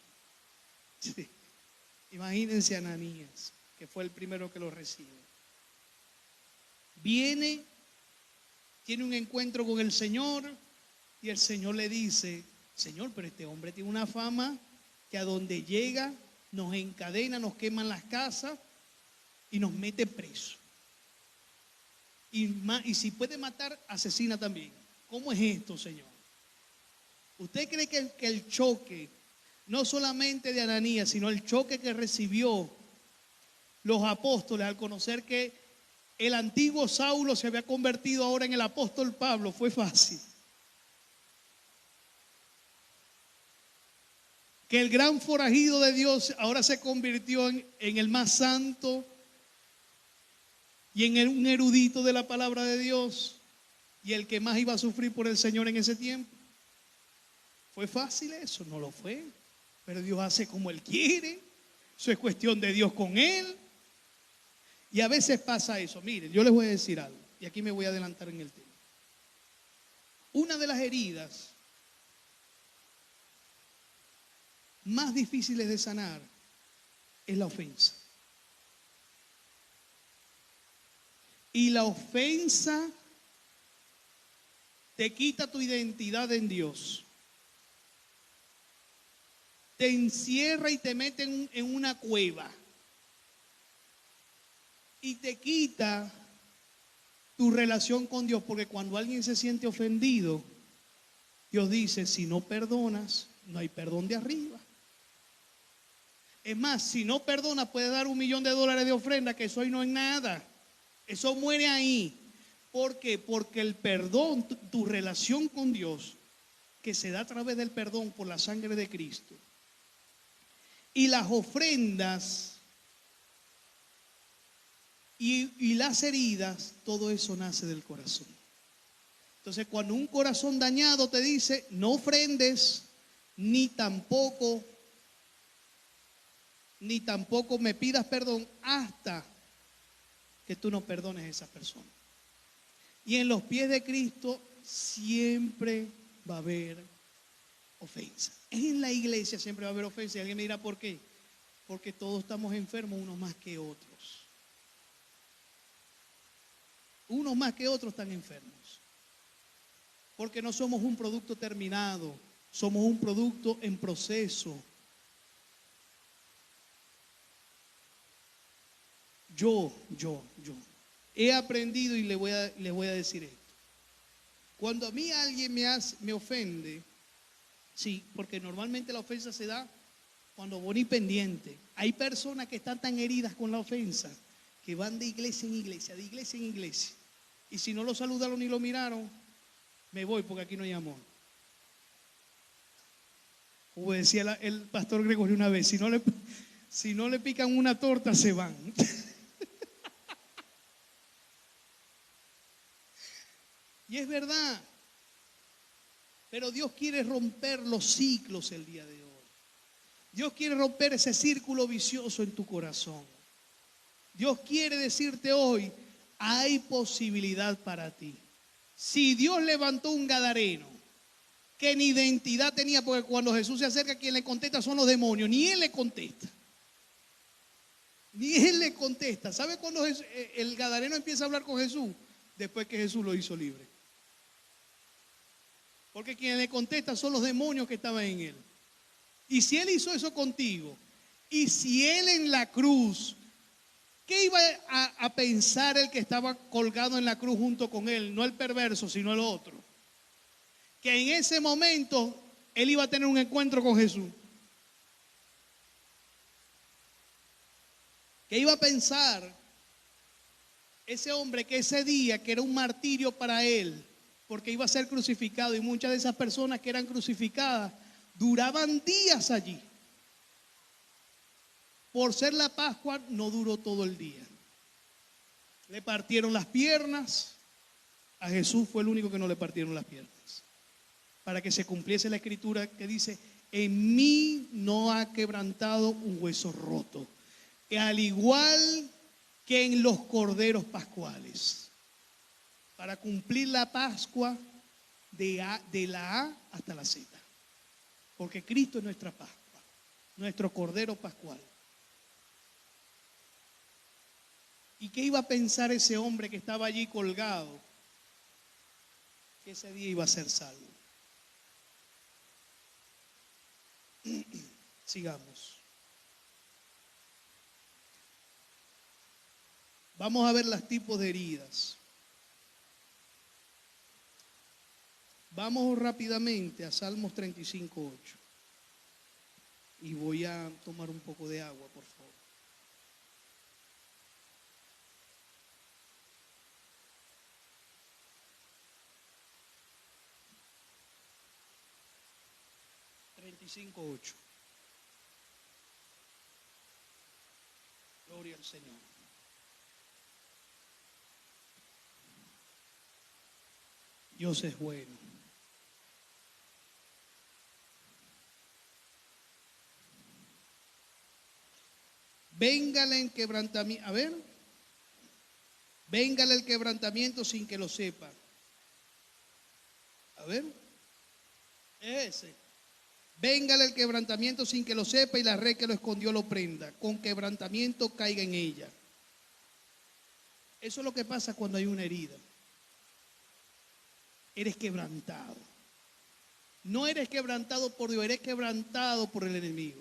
Sí. Imagínense a Ananías, que fue el primero que lo recibe. Viene, tiene un encuentro con el Señor y el Señor le dice: Señor, pero este hombre tiene una fama que a donde llega nos encadena, nos queman las casas y nos mete preso. Y si puede matar, asesina también. ¿Cómo es esto, Señor? ¿Usted cree que el choque, no solamente de Ananías, sino el choque que recibió los apóstoles al conocer que el antiguo Saulo se había convertido ahora en el apóstol Pablo, fue fácil? Que el gran forajido de Dios ahora se convirtió en el más santo y en un erudito de la palabra de Dios y el que más iba a sufrir por el Señor en ese tiempo. ¿Fue fácil eso? No lo fue. Pero Dios hace como Él quiere. Eso es cuestión de Dios con Él. Y a veces pasa eso. Miren, yo les voy a decir algo. Y aquí me voy a adelantar en el tema. Una de las heridas más difíciles de sanar es la ofensa. Y la ofensa te quita tu identidad en Dios. Te encierra y te mete en una cueva. Y te quita tu relación con Dios. Porque cuando alguien se siente ofendido, Dios dice: si no perdonas, no hay perdón de arriba. Es más, si no perdonas, puedes dar $1.000.000 de ofrenda, que eso ahí no es nada. Eso muere ahí. ¿Por qué? Porque el perdón, tu relación con Dios, que se da a través del perdón por la sangre de Cristo, y las ofrendas y las heridas, todo eso nace del corazón. Entonces, cuando un corazón dañado te dice: no ofrendes, ni tampoco me pidas perdón hasta que tú no perdones a esa persona. Y en los pies de Cristo siempre va a haber ofensa. En la iglesia siempre va a haber ofensa. Y alguien me dirá: ¿por qué? Porque todos estamos enfermos, unos más que otros. Unos más que otros están enfermos. Porque no somos un producto terminado, somos un producto en proceso. Yo he aprendido y le voy a decir esto. Cuando a mí alguien me ofende, sí, porque normalmente la ofensa se da cuando voy ni pendiente. Hay personas que están tan heridas con la ofensa que van de iglesia en iglesia, de iglesia en iglesia. Y si no lo saludaron ni lo miraron, me voy porque aquí no hay amor. Como decía el pastor Gregorio una vez: si no le pican una torta, se van. Y es verdad. Pero Dios quiere romper los ciclos el día de hoy. Dios quiere romper ese círculo vicioso en tu corazón. Dios quiere decirte hoy, hay posibilidad para ti. Si Dios levantó un gadareno que ni identidad tenía, porque cuando Jesús se acerca, quien le contesta son los demonios, ni él le contesta. Ni él le contesta. ¿Sabe cuándo el gadareno empieza a hablar con Jesús? Después que Jesús lo hizo libre. Porque quien le contesta son los demonios que estaban en él. Y si él hizo eso contigo, y si él en la cruz, ¿qué iba a pensar el que estaba colgado en la cruz junto con él? No el perverso, sino el otro. Que en ese momento él iba a tener un encuentro con Jesús. ¿Qué iba a pensar ese hombre que ese día, que era un martirio para él, porque iba a ser crucificado, y muchas de esas personas que eran crucificadas duraban días allí? Por ser la Pascua no duró todo el día. Le partieron las piernas. A Jesús fue el único que no le partieron las piernas. Para que se cumpliese la escritura que dice, en mí no ha quebrantado un hueso roto. Al igual que en los corderos pascuales. Para cumplir la Pascua de la A hasta la Z. Porque Cristo es nuestra Pascua, nuestro cordero pascual. ¿Y qué iba a pensar ese hombre que estaba allí colgado? Que ese día iba a ser salvo. Sigamos. Vamos a ver los tipos de heridas. Vamos rápidamente a Salmos 35:8. Y voy a tomar un poco de agua, por favor. Gloria al Señor. Dios es bueno. Véngale el quebrantamiento. A ver. Véngale el quebrantamiento sin que lo sepa. A ver. Ese. Véngale el quebrantamiento sin que lo sepa, y la red que lo escondió lo prenda. Con quebrantamiento caiga en ella. Eso es lo que pasa cuando hay una herida. Eres quebrantado. No eres quebrantado por Dios, eres quebrantado por el enemigo.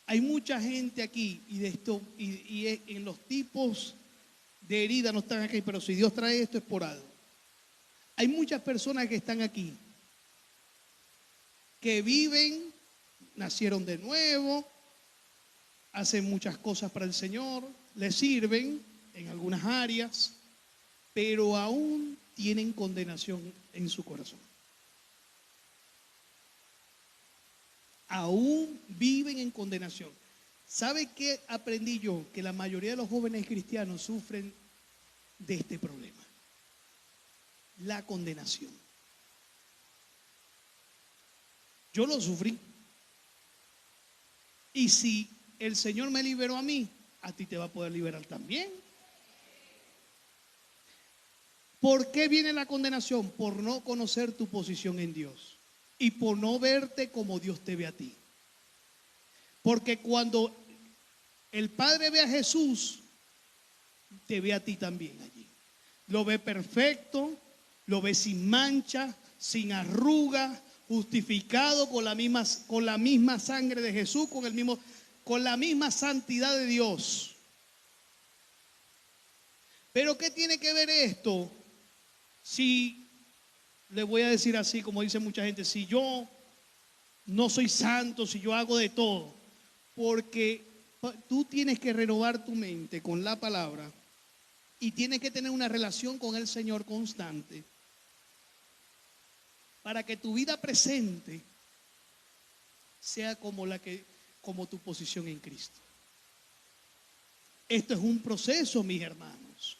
Hay mucha gente aquí y en los tipos de herida no están aquí, pero si Dios trae esto es por algo. Hay muchas personas que están aquí que viven, nacieron de nuevo, hacen muchas cosas para el Señor, le sirven en algunas áreas, pero aún tienen condenación en su corazón. Aún viven en condenación. ¿Sabe qué aprendí yo? Que la mayoría de los jóvenes cristianos sufren de este problema. La condenación. Yo lo sufrí. Y si el Señor me liberó a mí, a ti te va a poder liberar también. ¿Por qué viene la condenación? Por no conocer tu posición en Dios y por no verte como Dios te ve a ti. Porque cuando el Padre ve a Jesús, te ve a ti también allí. Lo ve perfecto, lo ve sin mancha, sin arruga, justificado con la misma sangre de Jesús, con la misma santidad de Dios. Pero ¿qué tiene que ver esto? Si, le voy a decir así, como dice mucha gente, si yo no soy santo, si yo hago de todo, porque tú tienes que renovar tu mente con la palabra y tienes que tener una relación con el Señor constante para que tu vida presente sea como tu posición en Cristo. Esto es un proceso, mis hermanos.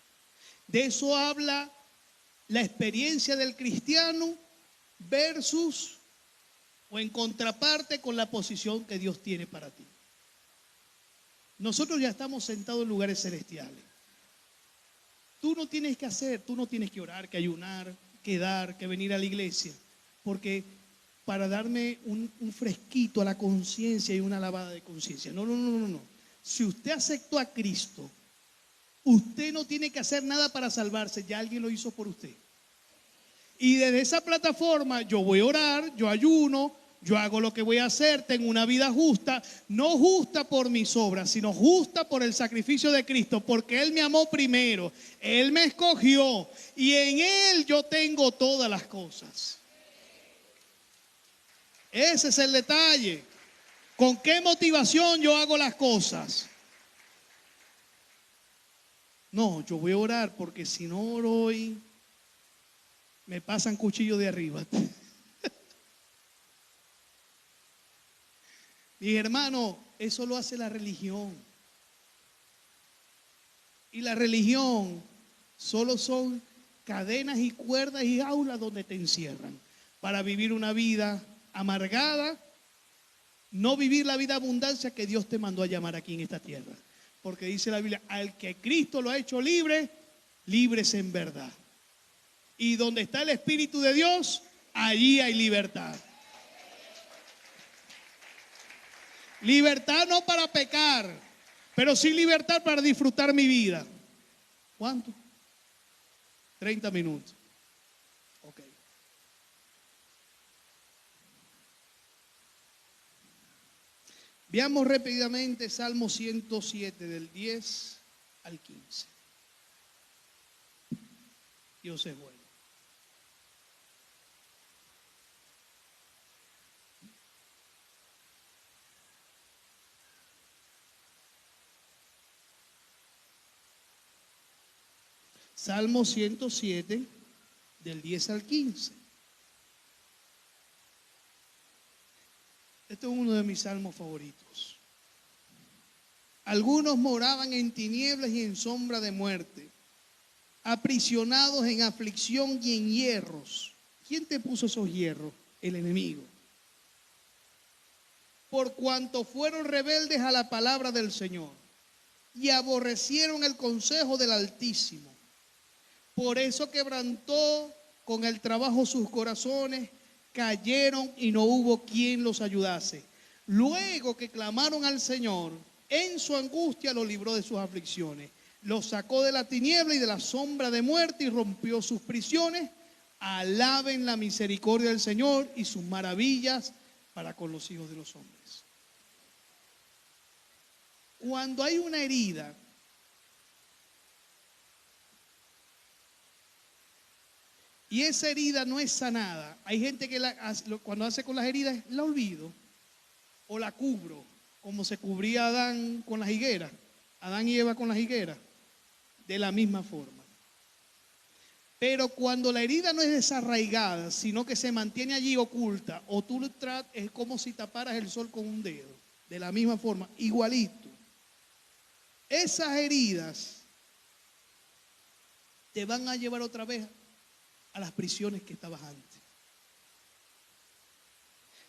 De eso habla la experiencia del cristiano versus o en contraparte con la posición que Dios tiene para ti. Nosotros ya estamos sentados en lugares celestiales. Tú no tienes que orar, que ayunar, que dar, que venir a la iglesia, porque para darme un fresquito a la conciencia y una lavada de conciencia. No, no, no, no, no. Si usted aceptó a Cristo, usted no tiene que hacer nada para salvarse, ya alguien lo hizo por usted. Y desde esa plataforma yo voy a orar, yo ayuno, yo hago lo que voy a hacer, tengo una vida justa, no justa por mis obras, sino justa por el sacrificio de Cristo, porque Él me amó primero, Él me escogió y en Él yo tengo todas las cosas. Ese es el detalle. ¿Con qué motivación yo hago las cosas? No, yo voy a orar porque si no oro hoy, me pasan cuchillo de arriba. Mi hermano, eso lo hace la religión. Y la religión solo son cadenas y cuerdas y aulas donde te encierran para vivir una vida amargada, no vivir la vida abundancia que Dios te mandó a llamar aquí en esta tierra. Porque dice la Biblia, al que Cristo lo ha hecho libre, libres en verdad. Y donde está el Espíritu de Dios, allí hay libertad. Libertad no para pecar, pero sí libertad para disfrutar mi vida. ¿Cuánto? 30 minutos. Ok. Veamos rápidamente Salmo 107 del 10 al 15. Dios es bueno. Salmo 107 del 10 al 15. Este es uno de mis salmos favoritos. Algunos moraban en tinieblas y en sombra de muerte, aprisionados en aflicción y en hierros. ¿Quién te puso esos hierros? El enemigo. Por cuanto fueron rebeldes a la palabra del Señor y aborrecieron el consejo del Altísimo. Por eso quebrantó con el trabajo sus corazones, cayeron y no hubo quien los ayudase. Luego que clamaron al Señor, en su angustia los libró de sus aflicciones. Los sacó de la tiniebla y de la sombra de muerte y rompió sus prisiones. Alaben la misericordia del Señor y sus maravillas para con los hijos de los hombres. Cuando hay una herida, y esa herida no es sanada, hay gente que cuando hace con las heridas, la olvido o la cubro, como se cubría Adán con las higueras, Adán y Eva con las higueras, de la misma forma. Pero cuando la herida no es desarraigada, sino que se mantiene allí oculta, o tú es como si taparas el sol con un dedo, de la misma forma, igualito. Esas heridas te van a llevar otra vez a las prisiones que estabas antes.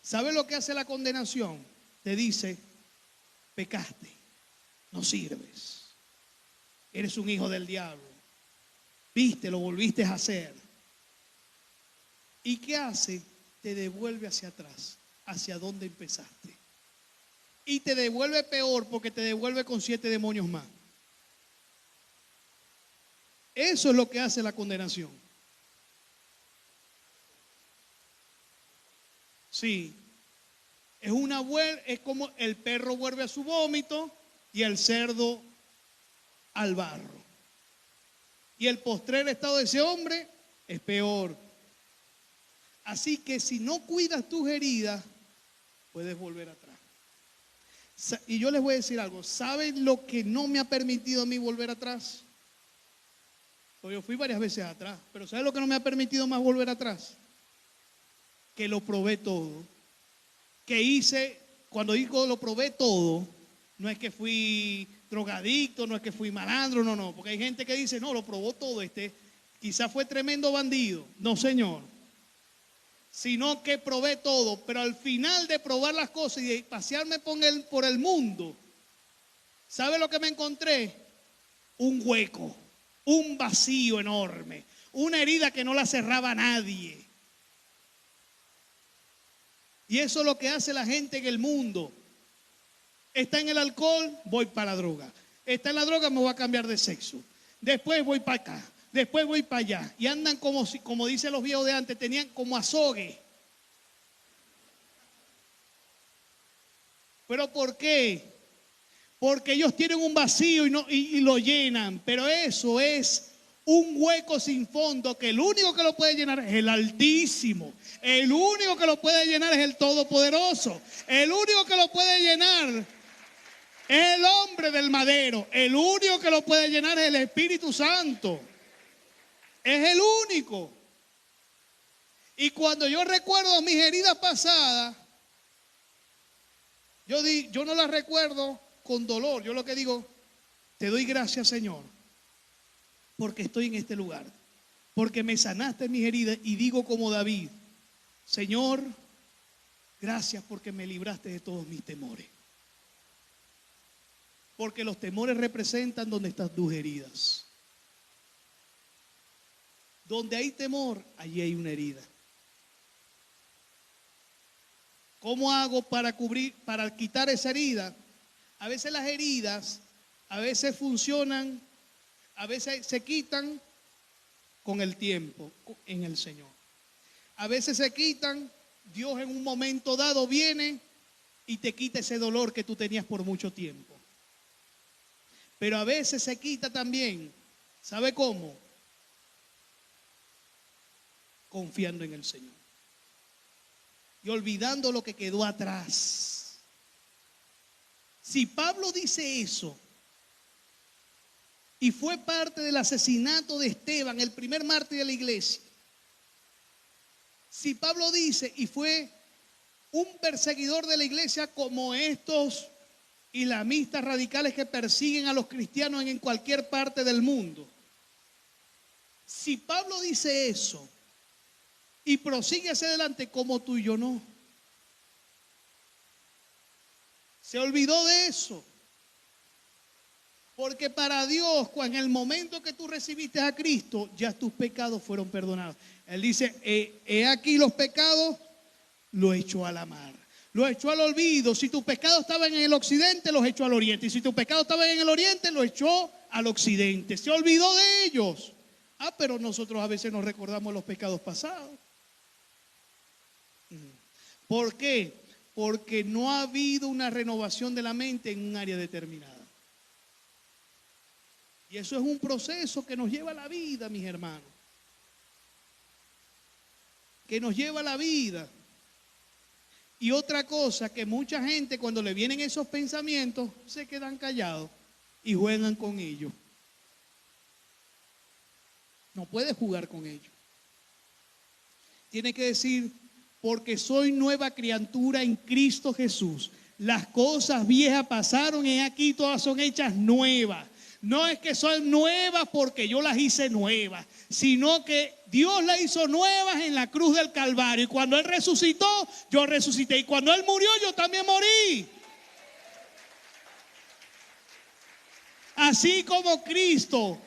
¿Sabes lo que hace la condenación? Te dice, pecaste, no sirves, eres un hijo del diablo, viste, lo volviste a hacer. ¿Y qué hace? Te devuelve hacia atrás, hacia donde empezaste. Y te devuelve peor porque te devuelve con 7 demonios más. Eso es lo que hace la condenación. Sí, es como el perro vuelve a su vómito y el cerdo al barro. Y el postrer estado de ese hombre es peor. Así que si no cuidas tus heridas, puedes volver atrás. Y yo les voy a decir algo, ¿saben lo que no me ha permitido a mí volver atrás? Pues yo fui varias veces atrás, pero ¿saben lo que no me ha permitido más volver atrás? Que lo probé todo, que hice, cuando digo lo probé todo, no es que fui drogadicto, no es que fui malandro, no, porque hay gente que dice, no, lo probó todo, quizás fue tremendo bandido. No, señor. sino que probé todo. Pero al final de probar las cosas y de pasearme por el mundo, ¿sabe lo que me encontré? Un hueco, un vacío enorme, una herida que no la cerraba nadie. Y eso es lo que hace la gente en el mundo. Está en el alcohol, voy para la droga. Está en la droga, me voy a cambiar de sexo. Después voy para acá, después voy para allá. Y andan como dicen los viejos de antes, tenían como azogue. ¿Pero por qué? Porque ellos tienen un vacío y lo llenan. Pero eso es un hueco sin fondo, que el único que lo puede llenar es el Altísimo. El único que lo puede llenar es el Todopoderoso. El único que lo puede llenar es el hombre del madero. El único que lo puede llenar es el Espíritu Santo. Es el único. Y cuando yo recuerdo mis heridas pasadas, yo no las recuerdo con dolor. Yo lo que digo, te doy gracias, Señor, porque estoy en este lugar, porque me sanaste mis heridas. Y digo como David, Señor, gracias porque me libraste de todos mis temores. Porque los temores representan donde están tus heridas. Donde hay temor, allí hay una herida. ¿Cómo hago para quitar esa herida? A veces las heridas, a veces funcionan, a veces se quitan con el tiempo en el Señor. A veces se quitan, Dios en un momento dado viene y te quita ese dolor que tú tenías por mucho tiempo. Pero a veces se quita también, ¿sabe cómo? Confiando en el Señor y olvidando lo que quedó atrás. Si Pablo dice eso, y fue parte del asesinato de Esteban, el primer mártir de la iglesia, si Pablo dice, y fue un perseguidor de la iglesia como estos islamistas radicales que persiguen a los cristianos en cualquier parte del mundo, si Pablo dice eso y prosigue hacia adelante, como tú y yo no. Se olvidó de eso. Porque para Dios, en el momento que tú recibiste a Cristo, ya tus pecados fueron perdonados. Él dice, he aquí los pecados, lo echó a la mar. Lo echó al olvido. Si tus pecados estaban en el occidente, los echó al oriente. Y si tus pecados estaban en el oriente, los echó al occidente. Se olvidó de ellos. Pero nosotros a veces nos recordamos los pecados pasados. ¿Por qué? Porque no ha habido una renovación de la mente en un área determinada. Y eso es un proceso que nos lleva a la vida, mis hermanos. Que nos lleva a la vida. Y otra cosa, que mucha gente cuando le vienen esos pensamientos se quedan callados y juegan con ellos. No puede jugar con ellos. Tiene que decir, porque soy nueva criatura en Cristo Jesús. Las cosas viejas pasaron y aquí todas son hechas nuevas. No es que son nuevas porque yo las hice nuevas, sino que Dios las hizo nuevas en la cruz del Calvario. Y cuando Él resucitó, yo resucité. Y cuando Él murió, yo también morí. Así como Cristo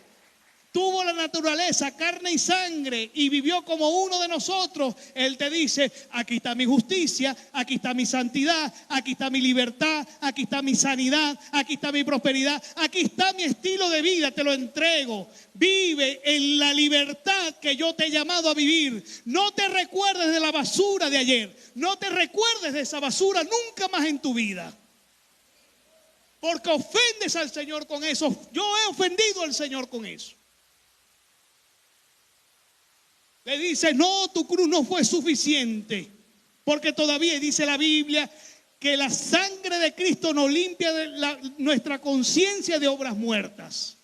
tuvo la naturaleza, carne y sangre, y vivió como uno de nosotros, Él te dice, aquí está mi justicia, aquí está mi santidad, aquí está mi libertad, aquí está mi sanidad, aquí está mi prosperidad, aquí está mi estilo de vida, te lo entrego. Vive en la libertad que yo te he llamado a vivir. No te recuerdes de la basura de ayer, no te recuerdes de esa basura nunca más en tu vida. Porque ofendes al Señor con eso. Yo he ofendido al Señor con eso. Le dice, no, tu cruz no fue suficiente. Porque todavía dice la Biblia que la sangre de Cristo nos limpia de nuestra conciencia de obras muertas.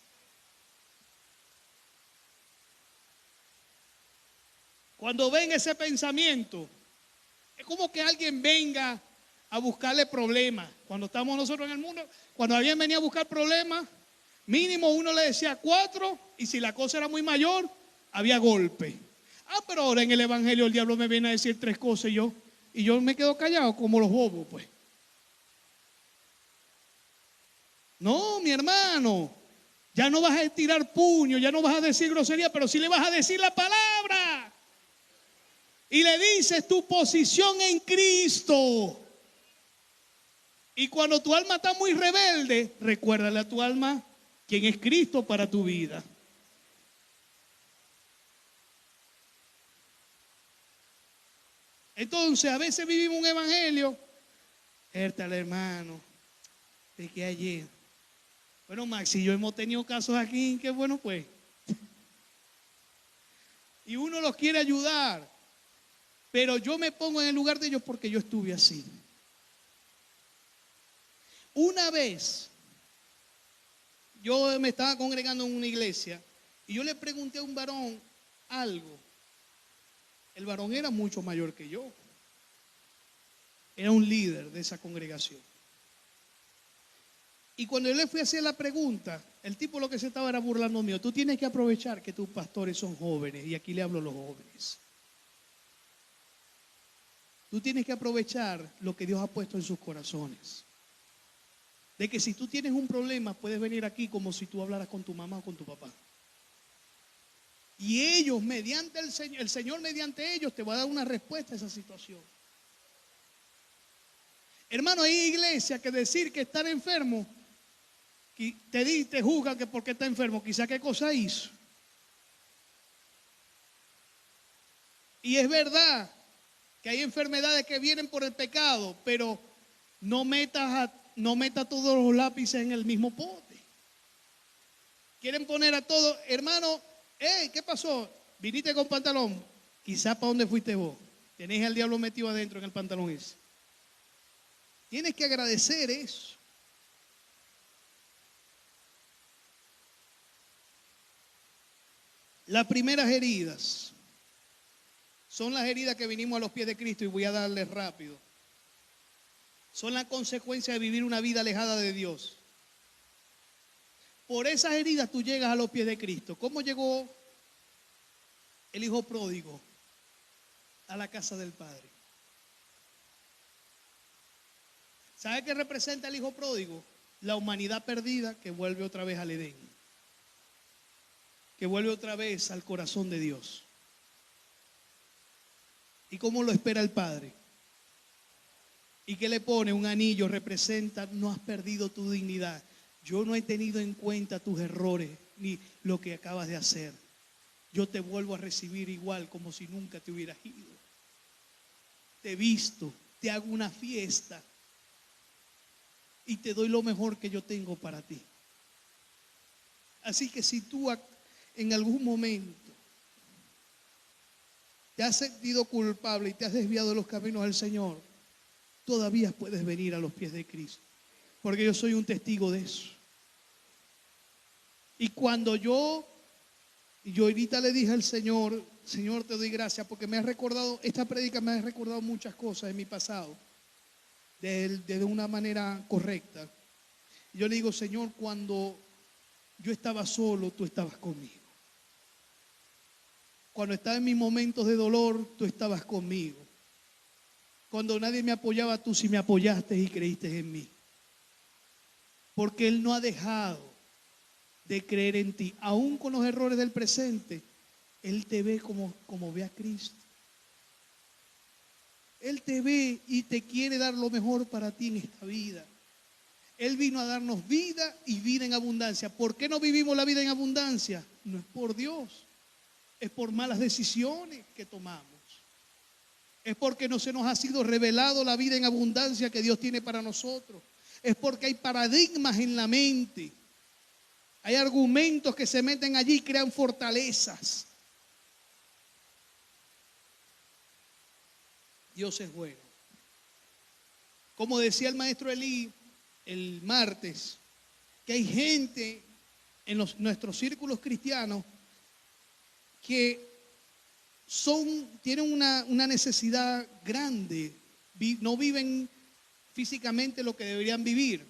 Cuando ven ese pensamiento, es como que alguien venga a buscarle problemas. Cuando estamos nosotros en el mundo, cuando alguien venía a buscar problemas, mínimo uno le decía 4, y si la cosa era muy mayor, había golpe. Pero ahora en el evangelio el diablo me viene a decir 3 cosas y yo me quedo callado como los bobos, pues. No, mi hermano, ya no vas a tirar puño, ya no vas a decir grosería, pero sí le vas a decir la palabra. Y le dices tu posición en Cristo. Y cuando tu alma está muy rebelde, recuérdale a tu alma quién es Cristo para tu vida. Entonces, a veces vivimos un evangelio. Értale, hermano, de que ayer. Bueno, Max y yo hemos tenido casos aquí, qué bueno pues. Y uno los quiere ayudar, pero yo me pongo en el lugar de ellos porque yo estuve así. Una vez, yo me estaba congregando en una iglesia y yo le pregunté a un varón algo. El varón era mucho mayor que yo. Era un líder de esa congregación. Y cuando yo le fui a hacer la pregunta, el tipo lo que se estaba era burlando mío. Tú tienes que aprovechar que tus pastores son jóvenes, y aquí le hablo a los jóvenes. Tú tienes que aprovechar lo que Dios ha puesto en sus corazones. De que si tú tienes un problema, puedes venir aquí como si tú hablaras con tu mamá o con tu papá. Y ellos, mediante el Señor mediante ellos, te va a dar una respuesta a esa situación. Hermano, hay iglesias que decir que estar enfermo, te juzgan que porque está enfermo, quizá qué cosa hizo. Y es verdad que hay enfermedades que vienen por el pecado, pero no meta todos los lápices en el mismo pote. Quieren poner a todos, hermano, ¿qué pasó? Viniste con pantalón, quizá para dónde fuiste vos. Tenés al diablo metido adentro en el pantalón ese. Tienes que agradecer eso. Las primeras heridas son las heridas que vinimos a los pies de Cristo, y voy a darles rápido. Son la consecuencia de vivir una vida alejada de Dios. Por esas heridas tú llegas a los pies de Cristo. ¿Cómo llegó el hijo pródigo a la casa del Padre? ¿Sabe qué representa el hijo pródigo? La humanidad perdida que vuelve otra vez al Edén, que vuelve otra vez al corazón de Dios. ¿Y cómo lo espera el Padre? ¿Y qué le pone? Un anillo. Representa, no has perdido tu dignidad. Yo no he tenido en cuenta tus errores ni lo que acabas de hacer. Yo te vuelvo a recibir igual, como si nunca te hubieras ido. Te visto, te hago una fiesta y te doy lo mejor que yo tengo para ti. Así que si tú en algún momento te has sentido culpable y te has desviado de los caminos del Señor, todavía puedes venir a los pies de Cristo, porque yo soy un testigo de eso. Y cuando yo ahorita le dije al Señor, Señor, te doy gracias porque me has recordado, esta prédica me ha recordado muchas cosas de mi pasado, de una manera correcta. Y yo le digo, Señor, cuando yo estaba solo, tú estabas conmigo. Cuando estaba en mis momentos de dolor, tú estabas conmigo. Cuando nadie me apoyaba, tú sí me apoyaste y creíste en mí. Porque Él no ha dejado de creer en ti. Aún con los errores del presente, Él te ve como ve a Cristo. Él te ve y te quiere dar lo mejor para ti en esta vida. Él vino a darnos vida y vida en abundancia. ¿Por qué no vivimos la vida en abundancia? No es por Dios. Es por malas decisiones que tomamos. Es porque no se nos ha sido revelado la vida en abundancia que Dios tiene para nosotros. Es porque hay paradigmas en la mente. Hay argumentos que se meten allí y crean fortalezas. Dios es bueno. Como decía el maestro Elí el martes, que hay gente en nuestros círculos cristianos que tienen una necesidad grande, no viven físicamente lo que deberían vivir,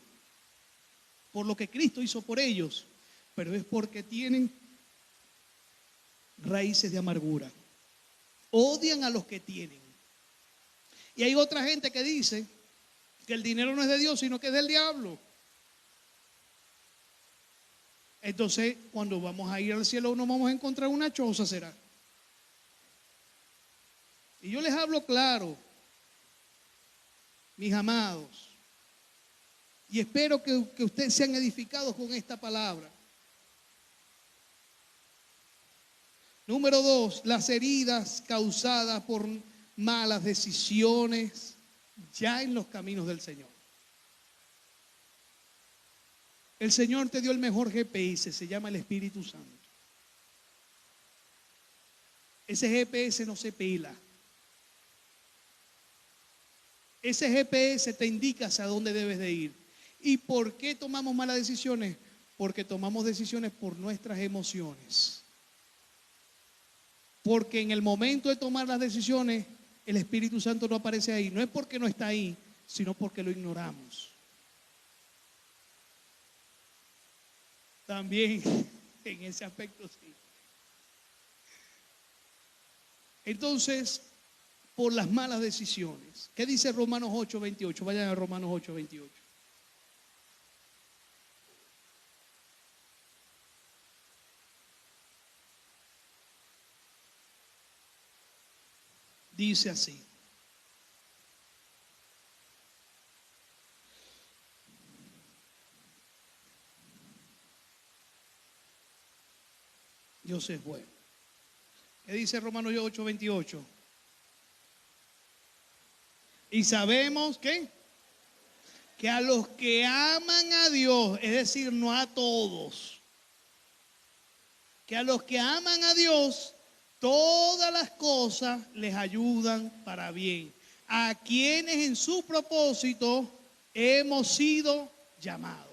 por lo que Cristo hizo por ellos, pero es porque tienen raíces de amargura. odian a los que tienen. Y hay otra gente que dice que el dinero no es de Dios, sino que es del diablo. Entonces, cuando vamos a ir al cielo, nos vamos a encontrar una choza, será. Y yo les hablo claro, mis amados, y espero que ustedes sean edificados con esta palabra. Número 2, las heridas causadas por malas decisiones ya en los caminos del Señor. El Señor te dio el mejor GPS, se llama el Espíritu Santo. Ese GPS no se pela. Ese GPS te indica hacia dónde debes de ir. ¿Y por qué tomamos malas decisiones? Porque tomamos decisiones por nuestras emociones. Porque en el momento de tomar las decisiones, el Espíritu Santo no aparece ahí. No es porque no está ahí, sino porque lo ignoramos. También en ese aspecto sí. Entonces, por las malas decisiones. ¿Qué dice Romanos 8:28? Vayan a Romanos 8:28. Dice así. Dios es bueno. ¿Qué dice Romanos 8:28? Y sabemos que a los que aman a Dios, es decir, no a todos, que a los que aman a Dios, todas las cosas les ayudan para bien. A quienes en su propósito hemos sido llamados.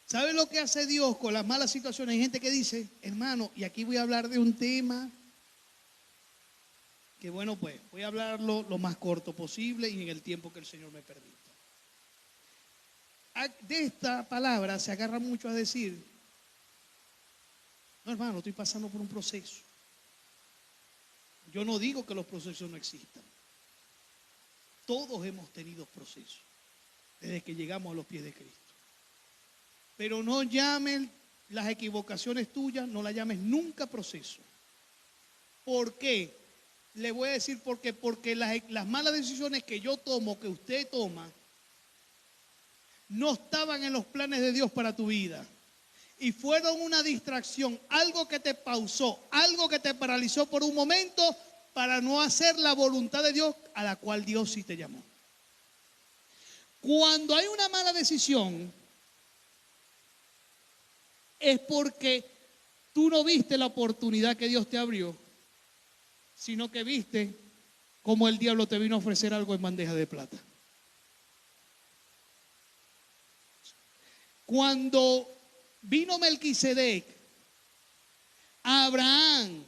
¿Sabe lo que hace Dios con las malas situaciones? Hay gente que dice, hermano, y aquí voy a hablar de un tema que bueno, pues voy a hablarlo lo más corto posible y en el tiempo que el Señor me permita. De esta palabra se agarra mucho a decir, no hermano, estoy pasando por un proceso. Yo no digo que los procesos no existan. Todos hemos tenido procesos desde que llegamos a los pies de Cristo. Pero no llamen las equivocaciones tuyas, no las llames nunca proceso. ¿Por qué? Le voy a decir por qué. Porque las malas decisiones que yo tomo, que usted toma, no estaban en los planes de Dios para tu vida. Y fueron una distracción, algo que te pausó, algo que te paralizó por un momento para no hacer la voluntad de Dios a la cual Dios sí te llamó. Cuando hay una mala decisión, es porque tú no viste la oportunidad que Dios te abrió, sino que viste cómo el diablo te vino a ofrecer algo en bandeja de plata. Cuando vino Melquisedec a Abraham,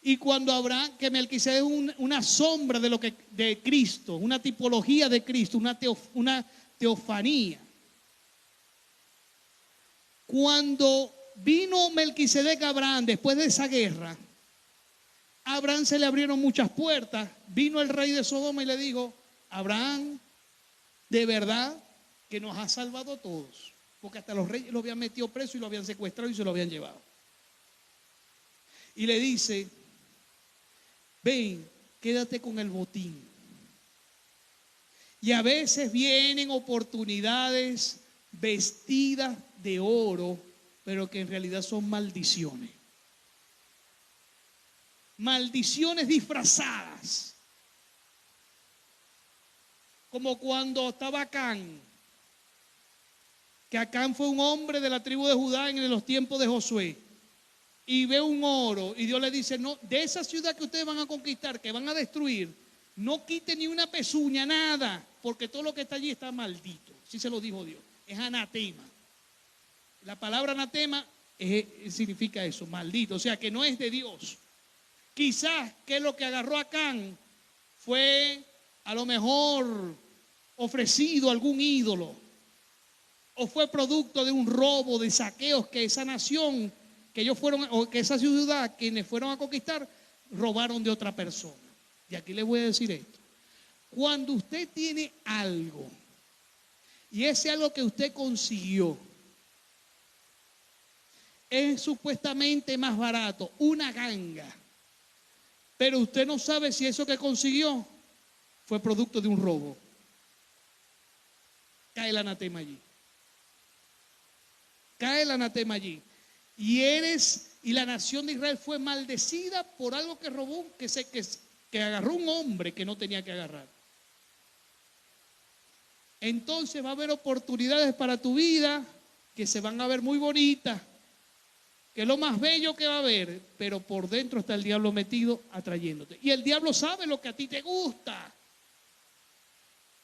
y cuando Abraham, que Melquisedec es una sombra de Cristo, una tipología de Cristo, una teofanía. Cuando vino Melquisedec a Abraham después de esa guerra, a Abraham se le abrieron muchas puertas. Vino el rey de Sodoma y le dijo, Abraham, de verdad que nos ha salvado a todos, porque hasta los reyes lo habían metido preso y lo habían secuestrado y se lo habían llevado. Y le dice, ven, quédate con el botín. Y a veces vienen oportunidades vestidas de oro, pero que en realidad son maldiciones. Maldiciones disfrazadas. Como cuando estaba Acán, que Acán fue un hombre de la tribu de Judá en los tiempos de Josué, y ve un oro, y Dios le dice, no, de esa ciudad que ustedes van a conquistar, que van a destruir, no quite ni una pezuña, nada, porque todo lo que está allí está maldito. Así se lo dijo Dios, es anatema. La palabra anatema significa eso, maldito, o sea que no es de Dios. Quizás que lo que agarró a Acán fue a lo mejor ofrecido a algún ídolo. ¿O fue producto de un robo, de saqueos que esa nación, que ellos fueron, o que esa ciudad, quienes fueron a conquistar, robaron de otra persona? Y aquí les voy a decir esto. Cuando usted tiene algo, y ese algo que usted consiguió, es supuestamente más barato, una ganga, pero usted no sabe si eso que consiguió fue producto de un robo, cae el anatema allí. Cae el anatema allí. Y la nación de Israel fue maldecida por algo que robó, que agarró un hombre que no tenía que agarrar. Entonces va a haber oportunidades para tu vida que se van a ver muy bonitas, que es lo más bello que va a haber, pero por dentro está el diablo metido atrayéndote. Y el diablo sabe lo que a ti te gusta.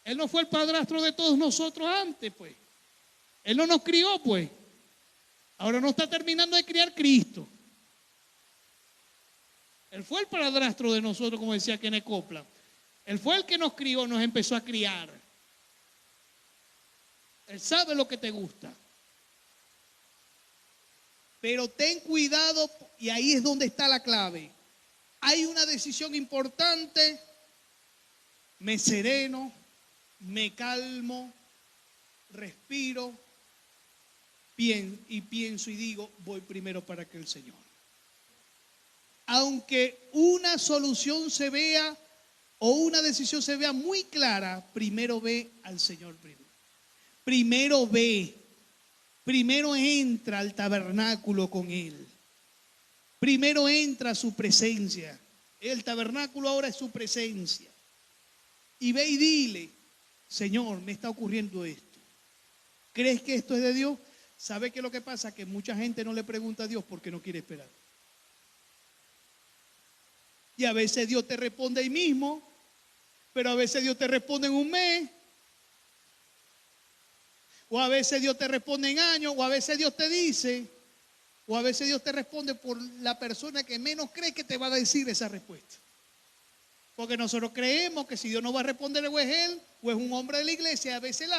Él no fue el padrastro de todos nosotros antes, pues. Él no nos crió, pues. Ahora no está terminando de criar Cristo. Él fue el padrastro de nosotros, como decía Kenneth Copeland. Él fue el que nos crió, nos empezó a criar. Él sabe lo que te gusta. Pero ten cuidado, y ahí es donde está la clave. Hay una decisión importante. Me sereno, me calmo, respiro, pienso y digo, voy primero para que el Señor. Aunque una solución se vea o una decisión se vea muy clara, primero ve al Señor primero. Primero ve, primero entra al tabernáculo con Él. Primero entra a su presencia. El tabernáculo ahora es su presencia. Y ve y dile, Señor, me está ocurriendo esto. ¿Crees que esto es de Dios? ¿Sabe qué es lo que pasa? Que mucha gente no le pregunta a Dios porque no quiere esperar. Y a veces Dios te responde ahí mismo, pero a veces Dios te responde en un mes, o a veces Dios te responde en años, o a veces Dios te dice, o a veces Dios te responde por la persona que menos cree que te va a decir esa respuesta. Porque nosotros creemos que si Dios no va a responder, o es Él, o es un hombre de la iglesia. A veces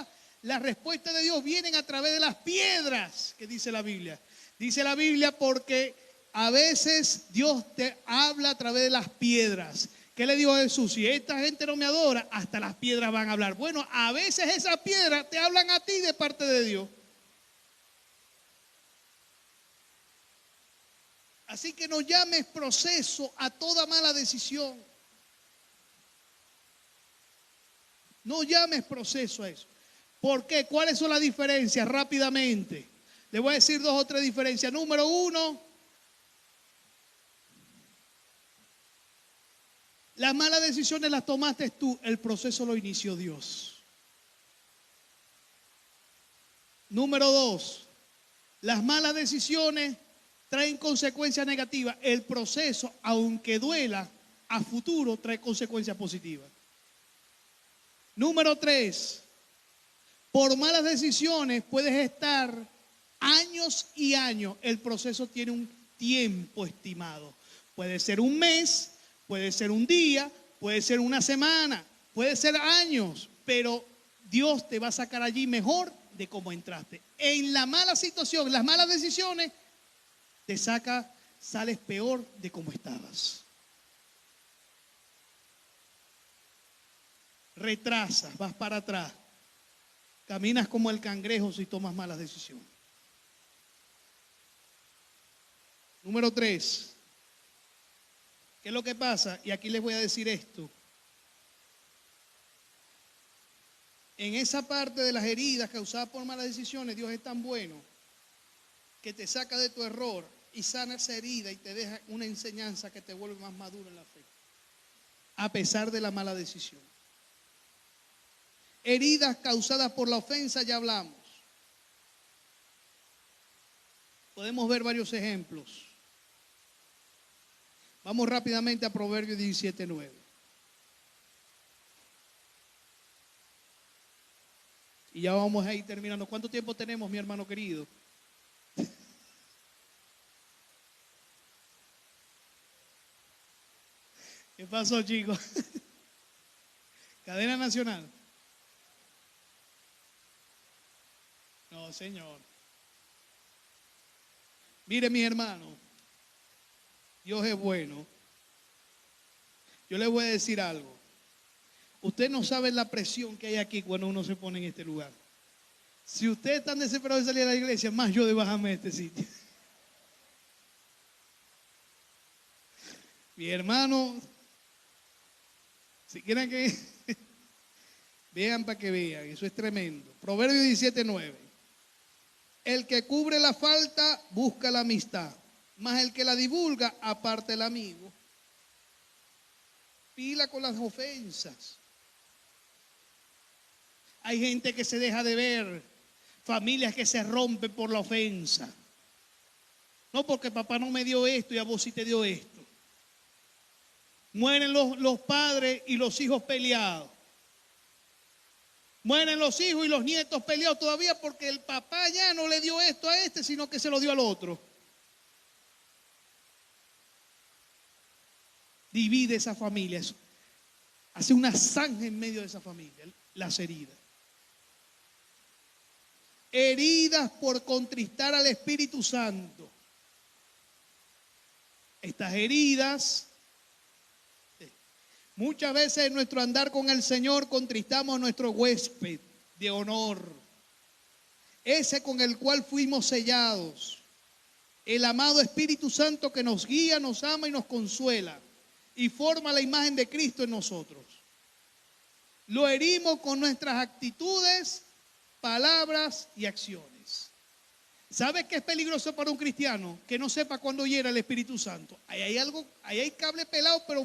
las respuestas de Dios vienen a través de las piedras, que dice la Biblia. Dice la Biblia porque a veces Dios te habla a través de las piedras. ¿Qué le dijo Jesús? Si esta gente no me adora, hasta las piedras van a hablar. Bueno, a veces esas piedras te hablan a ti de parte de Dios. Así que no llames proceso a toda mala decisión. No llames proceso a eso. ¿Por qué? ¿Cuáles son las diferencias? Rápidamente. Le voy a decir 2 o 3 diferencias. Número 1, las malas decisiones las tomaste tú, el proceso lo inició Dios. Número 2, las malas decisiones traen consecuencias negativas. El proceso, aunque duela, a futuro trae consecuencias positivas. Número 3, por malas decisiones puedes estar años y años. El proceso tiene un tiempo estimado. Puede ser un mes, puede ser un día, puede ser una semana, puede ser años, pero Dios te va a sacar allí mejor de cómo entraste. En la mala situación, las malas decisiones, sales peor de cómo estabas. Retrasas, vas para atrás. Caminas como el cangrejo si tomas malas decisiones. Número 3. ¿Qué es lo que pasa? Y aquí les voy a decir esto. En esa parte de las heridas causadas por malas decisiones, Dios es tan bueno que te saca de tu error y sana esa herida y te deja una enseñanza que te vuelve más maduro en la fe, a pesar de la mala decisión. Heridas causadas por la ofensa, ya hablamos. Podemos ver varios ejemplos. Vamos rápidamente a Proverbios 17:9. Y ya vamos a ir terminando. ¿Cuánto tiempo tenemos, mi hermano querido? ¿Qué pasó, chicos? Cadena nacional. No, No, Señor. Mire, mi hermano, Dios es bueno. Yo le voy a decir algo. Usted no sabe la presión que hay aquí cuando uno se pone en este lugar. Si usted es tan desesperado de salir a la iglesia, más yo de bajarme de este sitio. Mi hermano, si quieren que vean para que vean, eso es tremendo. Proverbios 17:9. El que cubre la falta busca la amistad, mas el que la divulga aparta el amigo. Pila con las ofensas. Hay gente que se deja de ver, familias que se rompen por la ofensa. No, porque papá no me dio esto y a vos sí te dio esto. Mueren los padres y los hijos peleados. Mueren los hijos y los nietos peleados todavía porque el papá ya no le dio esto a este, sino que se lo dio al otro. Divide esa familia. Hace una zanja en medio de esa familia. Las heridas. Heridas por contristar al Espíritu Santo. Estas heridas, muchas veces en nuestro andar con el Señor contristamos a nuestro huésped de honor, ese con el cual fuimos sellados, el amado Espíritu Santo que nos guía, nos ama y nos consuela y forma la imagen de Cristo en nosotros. Lo herimos con nuestras actitudes, palabras y acciones. ¿Sabe qué es peligroso para un cristiano? Que no sepa cuándo hiera el Espíritu Santo. Ahí hay cable pelado, pero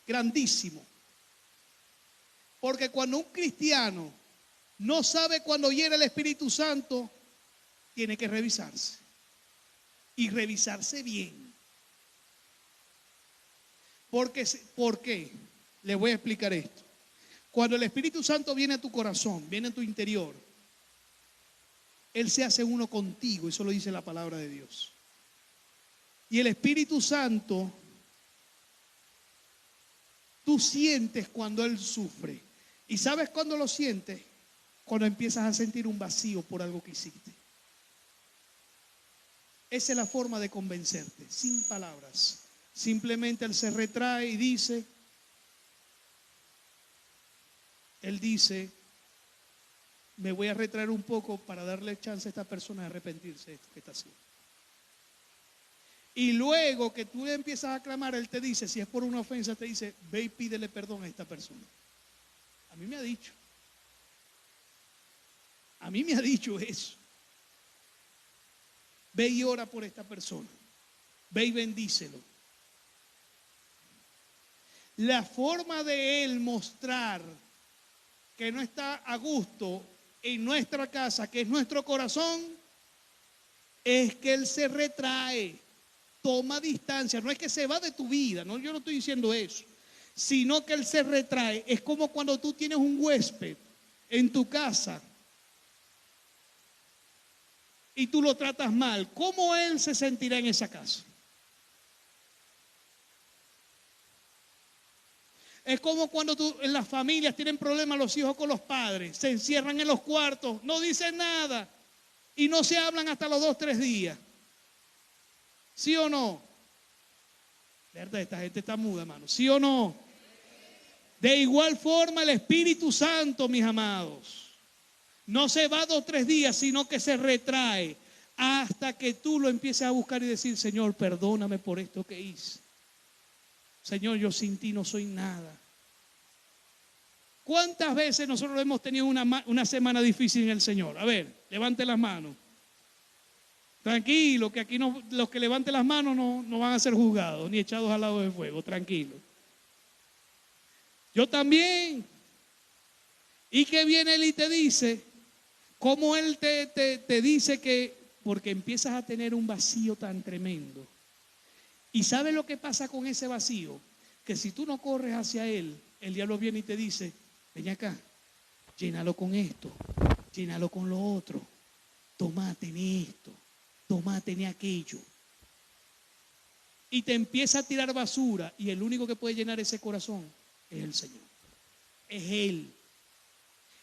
grandísimo. Porque cuando un cristiano no sabe cuándo hiera el Espíritu Santo, tiene que revisarse. Y revisarse bien. ¿Por qué? Le voy a explicar esto. Cuando el Espíritu Santo viene a tu corazón, viene a tu interior, Él se hace uno contigo, eso lo dice la palabra de Dios. Y el Espíritu Santo, tú sientes cuando Él sufre. ¿Y sabes cuándo lo sientes? Cuando empiezas a sentir un vacío por algo que hiciste. Esa es la forma de convencerte, sin palabras. Simplemente Él se retrae y dice, me voy a retraer un poco para darle chance a esta persona de arrepentirse de esto que está haciendo. Y luego que tú empiezas a clamar, Él te dice, si es por una ofensa, te dice, ve y pídele perdón a esta persona. A mí me ha dicho. A mí me ha dicho eso. Ve y ora por esta persona. Ve y bendícelo. La forma de Él mostrar que no está a gusto en nuestra casa, que es nuestro corazón, es que Él se retrae, toma distancia. No es que se va de tu vida, no, yo no estoy diciendo eso, sino que Él se retrae. Es como cuando tú tienes un huésped en tu casa y tú lo tratas mal. ¿Cómo Él se sentirá en esa casa? Es como cuando en las familias tienen problemas los hijos con los padres, se encierran en los cuartos, no dicen nada y no se hablan hasta los 2 o 3 días. ¿Sí o no? ¿Verdad? Esta gente está muda, hermano. ¿Sí o no? De igual forma el Espíritu Santo, mis amados, no se va 2 o 3 días, sino que se retrae hasta que tú lo empieces a buscar y decir, Señor, perdóname por esto que hice. Señor, yo sin ti no soy nada. ¿Cuántas veces nosotros hemos tenido una semana difícil en el Señor? A ver, levante las manos. Tranquilo, que aquí no, los que levanten las manos no van a ser juzgados ni echados al lado del fuego, tranquilo. Yo también. Y que viene Él y te dice, como Él te dice que, porque empiezas a tener un vacío tan tremendo. ¿Y sabes lo que pasa con ese vacío? Que si tú no corres hacia Él, el diablo viene y te dice, ven acá, llénalo con esto, llénalo con lo otro, tómate en esto, tómate en aquello. Y te empieza a tirar basura y el único que puede llenar ese corazón es el Señor. Es Él.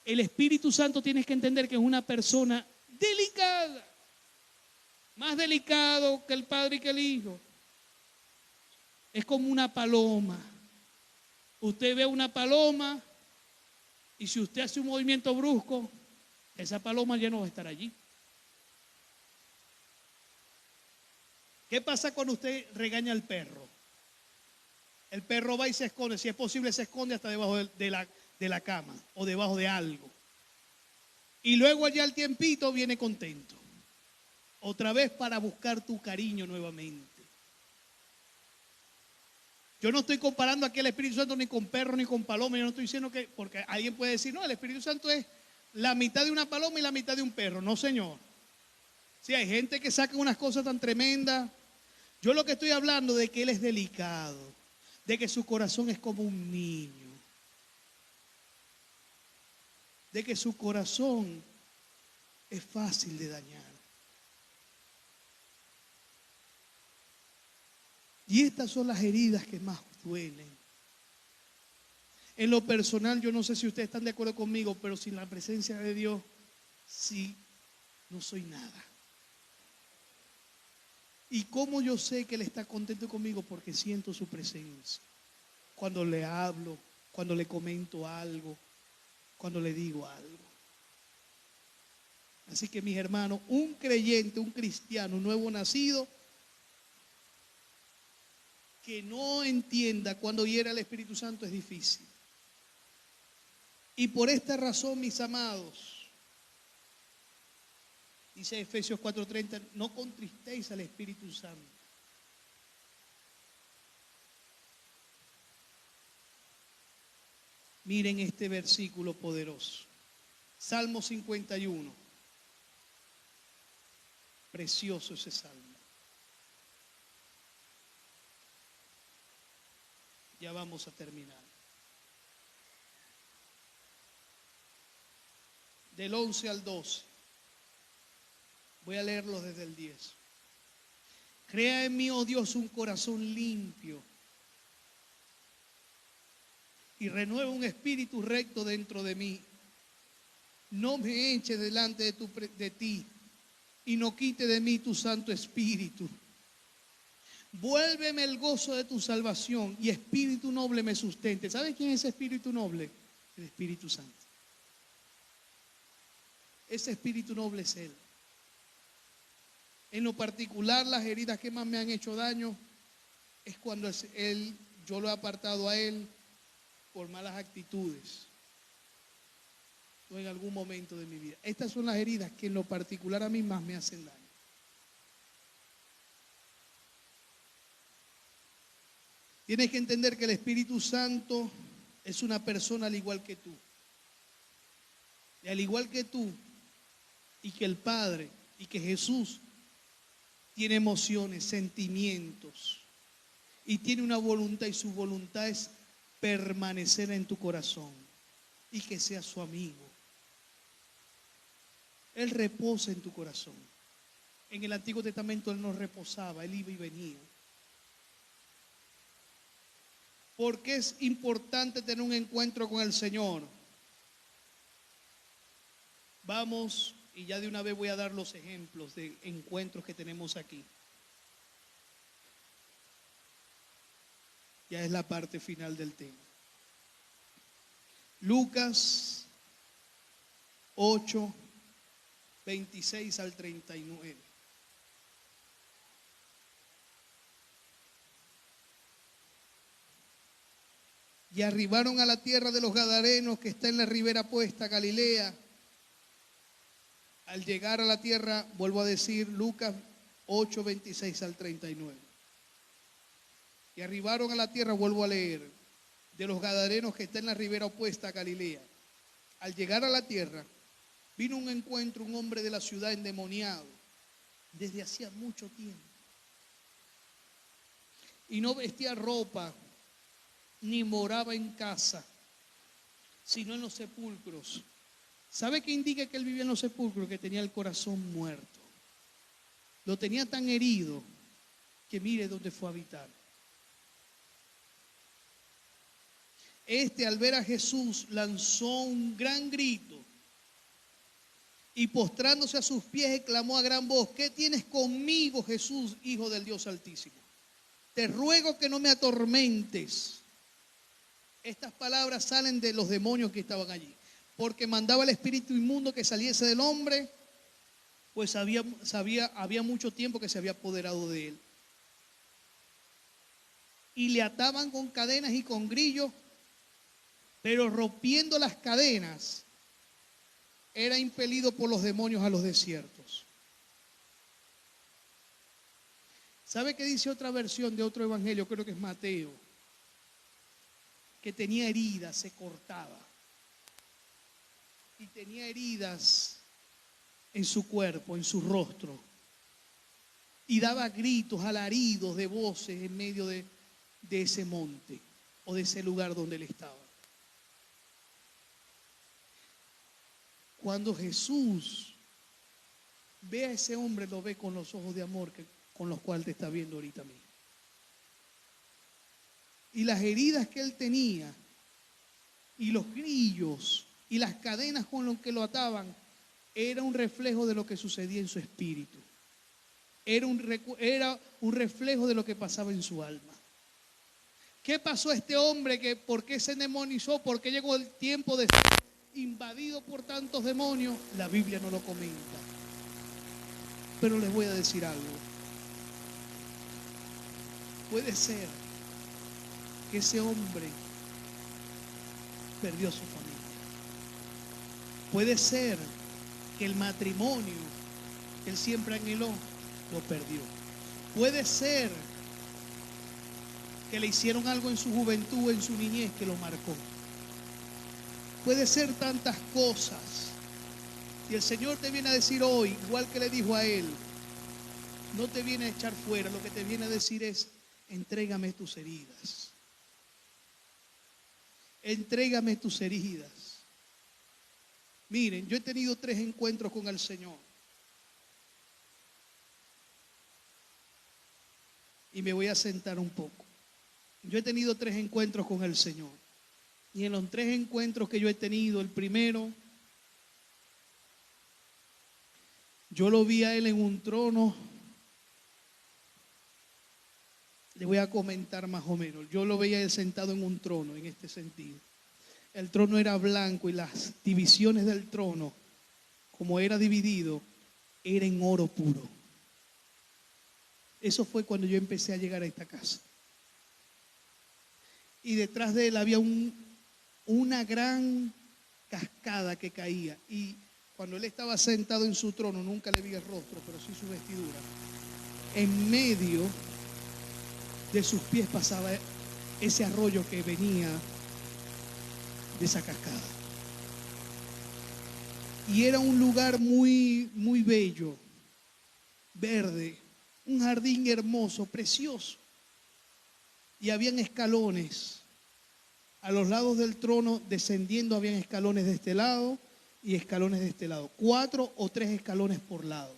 El Espíritu Santo tienes que entender que es una persona delicada, más delicado que el Padre y que el Hijo. Es como una paloma. Usted ve una paloma y si usted hace un movimiento brusco, esa paloma ya no va a estar allí. ¿Qué pasa cuando usted regaña al perro? El perro va y se esconde, si es posible se esconde hasta debajo de la cama o debajo de algo. Y luego allá al tiempito viene contento. Otra vez para buscar tu cariño nuevamente. Yo no estoy comparando aquí el Espíritu Santo ni con perro ni con paloma. Yo no estoy diciendo que, porque alguien puede decir, no, el Espíritu Santo es la mitad de una paloma y la mitad de un perro. No, señor. Sí, hay gente que saca unas cosas tan tremendas. Yo lo que estoy hablando de que Él es delicado, de que su corazón es como un niño, de que su corazón es fácil de dañar. Y estas son las heridas que más duelen. En lo personal, yo no sé si ustedes están de acuerdo conmigo, pero sin la presencia de Dios, sí, no soy nada. ¿Y cómo yo sé que Él está contento conmigo? Porque siento su presencia. Cuando le hablo, cuando le comento algo, cuando le digo algo. Así que mis hermanos, un creyente, un cristiano, un nuevo nacido, que no entienda cuando hiera el Espíritu Santo es difícil. Y por esta razón, mis amados, dice Efesios 4:30, no contristéis al Espíritu Santo. Miren este versículo poderoso. Salmo 51. Precioso ese salmo. Ya vamos a terminar. Del 11 al 12. Voy a leerlo desde el 10. Crea en mí, oh Dios, un corazón limpio y renueva un espíritu recto dentro de mí. No me eches delante de ti y no quite de mí tu Santo Espíritu. Vuélveme el gozo de tu salvación y espíritu noble me sustente. ¿Sabe quién es ese espíritu noble? El Espíritu Santo. Ese espíritu noble es Él. En lo particular, las heridas que más me han hecho daño es cuando yo lo he apartado a Él por malas actitudes o en algún momento de mi vida. Estas son las heridas que en lo particular a mí más me hacen daño. Tienes que entender que el Espíritu Santo es una persona al igual que tú. Y al igual que tú, y que el Padre, y que Jesús, tiene emociones, sentimientos, y tiene una voluntad, y su voluntad es permanecer en tu corazón, y que sea su amigo. Él reposa en tu corazón. En el Antiguo Testamento Él no reposaba, Él iba y venía. ¿Por qué es importante tener un encuentro con el Señor? Vamos, y ya de una vez voy a dar los ejemplos de encuentros que tenemos aquí. Ya es la parte final del tema. Lucas 8, 26 al 39. Y arribaron a la tierra de los Gadarenos, que está en la ribera opuesta a Galilea. Al llegar a la tierra, vuelvo a decir, Lucas 8, 26 al 39. Y arribaron a la tierra, vuelvo a leer, de los Gadarenos, que está en la ribera opuesta a Galilea. Al llegar a la tierra, vino un encuentro, un hombre de la ciudad endemoniado, desde hacía mucho tiempo. Y no vestía ropa, ni moraba en casa, sino en los sepulcros. ¿Sabe qué indica que él vivía en los sepulcros? Que tenía el corazón muerto. Lo tenía tan herido que mire dónde fue a habitar. Al ver a Jesús, lanzó un gran grito y postrándose a sus pies, exclamó a gran voz: ¿qué tienes conmigo, Jesús, Hijo del Dios Altísimo? Te ruego que no me atormentes. Estas palabras salen de los demonios que estaban allí, porque mandaba el espíritu inmundo que saliese del hombre, pues había mucho tiempo que se había apoderado de él. Y le ataban con cadenas y con grillos, pero rompiendo las cadenas, era impelido por los demonios a los desiertos. ¿Sabe qué dice otra versión de otro evangelio? Creo que es Mateo. Que tenía heridas, se cortaba. Y tenía heridas en su cuerpo, en su rostro. Y daba gritos, alaridos de voces en medio de ese monte o de ese lugar donde él estaba. Cuando Jesús ve a ese hombre, lo ve con los ojos de amor con los cuales te está viendo ahorita mismo. Y las heridas que él tenía, y los grillos, y las cadenas con las que lo ataban, era un reflejo de lo que sucedía en su espíritu. Era un reflejo de lo que pasaba en su alma. ¿Qué pasó a este hombre? ¿Por qué se endemonizó? ¿Por qué llegó el tiempo de ser invadido por tantos demonios? La Biblia no lo comenta. Pero les voy a decir algo. Puede ser que ese hombre perdió su familia. Puede ser que el matrimonio que él siempre anheló lo perdió. Puede ser que le hicieron algo en su juventud, en su niñez, que lo marcó. Puede ser tantas cosas. Y el Señor te viene a decir hoy, igual que le dijo a él, no te viene a echar fuera, lo que te viene a decir es: entrégame tus heridas. Entrégame tus heridas. Miren, yo he tenido 3 encuentros con el Señor. Y me voy a sentar un poco. Yo he tenido 3 encuentros con el Señor. Y en los 3 encuentros que yo he tenido, el primero, yo lo vi a él en un trono. Le voy a comentar más o menos. Yo lo veía él sentado en un trono, en este sentido. El trono era blanco y las divisiones del trono, como era dividido, era en oro puro. Eso fue cuando yo empecé a llegar a esta casa. Y detrás de él había una gran cascada que caía. Y cuando él estaba sentado en su trono, nunca le vi el rostro, pero sí su vestidura. En medio de sus pies pasaba ese arroyo que venía de esa cascada. Y era un lugar muy, muy bello, verde, un jardín hermoso, precioso. Y habían escalones. A los lados del trono, descendiendo, habían escalones de este lado y escalones de este lado. 4 o 3 escalones por lado.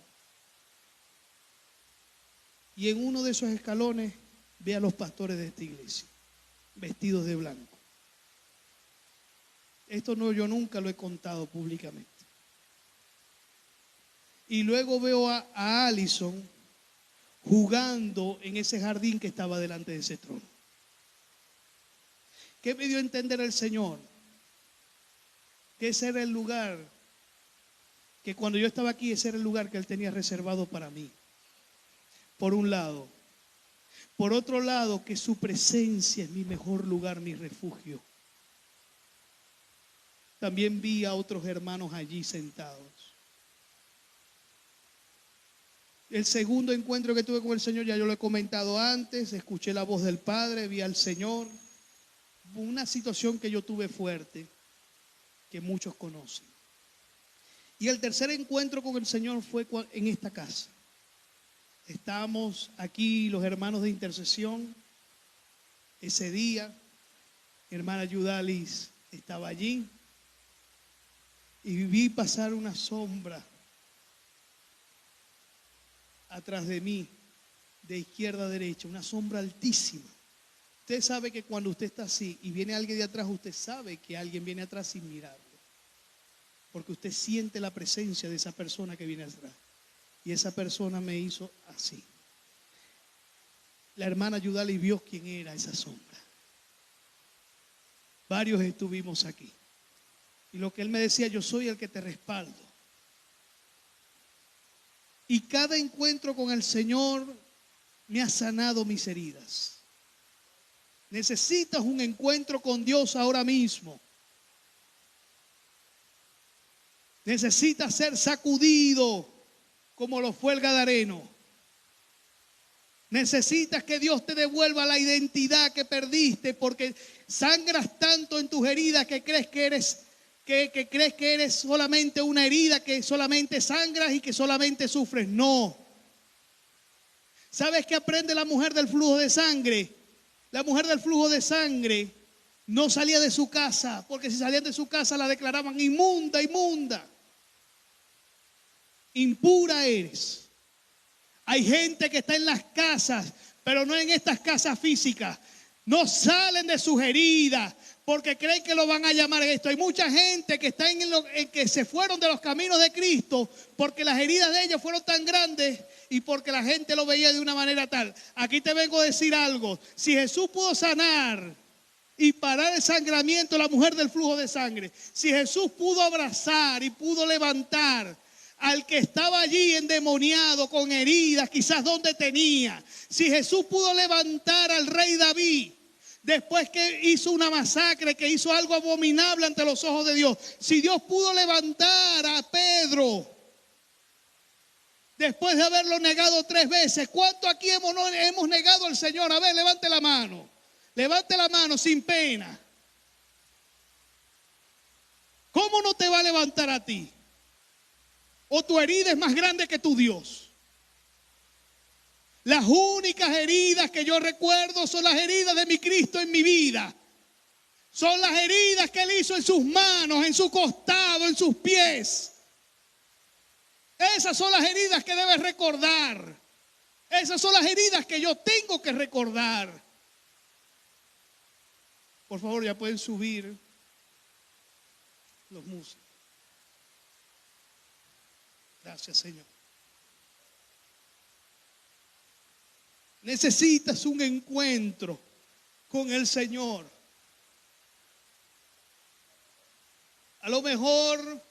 Y en uno de esos escalones ve a los pastores de esta iglesia, vestidos de blanco. Esto no, yo nunca lo he contado públicamente. Y luego veo a Allison jugando en ese jardín que estaba delante de ese trono. ¿Qué me dio a entender el Señor? Que ese era el lugar, que cuando yo estaba aquí, ese era el lugar que Él tenía reservado para mí. Por un lado. Por otro lado, que su presencia es mi mejor lugar, mi refugio. También vi a otros hermanos allí sentados. El segundo encuentro que tuve con el Señor, ya yo lo he comentado antes, escuché la voz del Padre, vi al Señor. Una situación que yo tuve fuerte, que muchos conocen. Y el tercer encuentro con el Señor fue en esta casa. Estábamos aquí los hermanos de intercesión. Ese día, mi hermana Yudalis estaba allí. Y vi pasar una sombra atrás de mí, de izquierda a derecha, una sombra altísima. Usted sabe que cuando usted está así y viene alguien de atrás, usted sabe que alguien viene atrás sin mirarlo. porque usted siente la presencia de esa persona que viene atrás. Y esa persona me hizo así. La hermana Yudali vio quién era esa sombra. Varios estuvimos aquí. Y lo que él me decía, yo soy el que te respaldo. Y cada encuentro con el Señor me ha sanado mis heridas. Necesitas un encuentro con Dios ahora mismo. Necesitas ser sacudido como lo fue el Gadareno. Necesitas que Dios te devuelva la identidad que perdiste, porque sangras tanto en tus heridas que crees que eres solamente una herida, que solamente sangras y que solamente sufres. No. ¿Sabes qué aprende la mujer del flujo de sangre? La mujer del flujo de sangre no salía de su casa, porque si salían de su casa la declaraban inmunda, inmunda. Impura eres. Hay gente que está en las casas, pero no en estas casas físicas. No salen de sus heridas porque creen que lo van a llamar esto. Hay mucha gente que está en que se fueron de los caminos de Cristo porque las heridas de ellos fueron tan grandes y porque la gente lo veía de una manera tal. Aquí te vengo a decir algo. Si Jesús pudo sanar y parar el sangramiento de la mujer del flujo de sangre, si Jesús pudo abrazar y pudo levantar al que estaba allí endemoniado con heridas, quizás donde tenía. Si Jesús pudo levantar al rey David, después que hizo una masacre, que hizo algo abominable ante los ojos de Dios. Si Dios pudo levantar a Pedro, después de haberlo negado 3 veces, ¿cuánto aquí hemos negado al Señor? A ver, levante la mano. Levante la mano sin pena. ¿Cómo no te va a levantar a ti? ¿O tu herida es más grande que tu Dios? Las únicas heridas que yo recuerdo son las heridas de mi Cristo en mi vida. Son las heridas que Él hizo en sus manos, en su costado, en sus pies. Esas son las heridas que debes recordar. Esas son las heridas que yo tengo que recordar. Por favor, ya pueden subir los músicos. Gracias, Señor. Necesitas un encuentro con el Señor. A lo mejor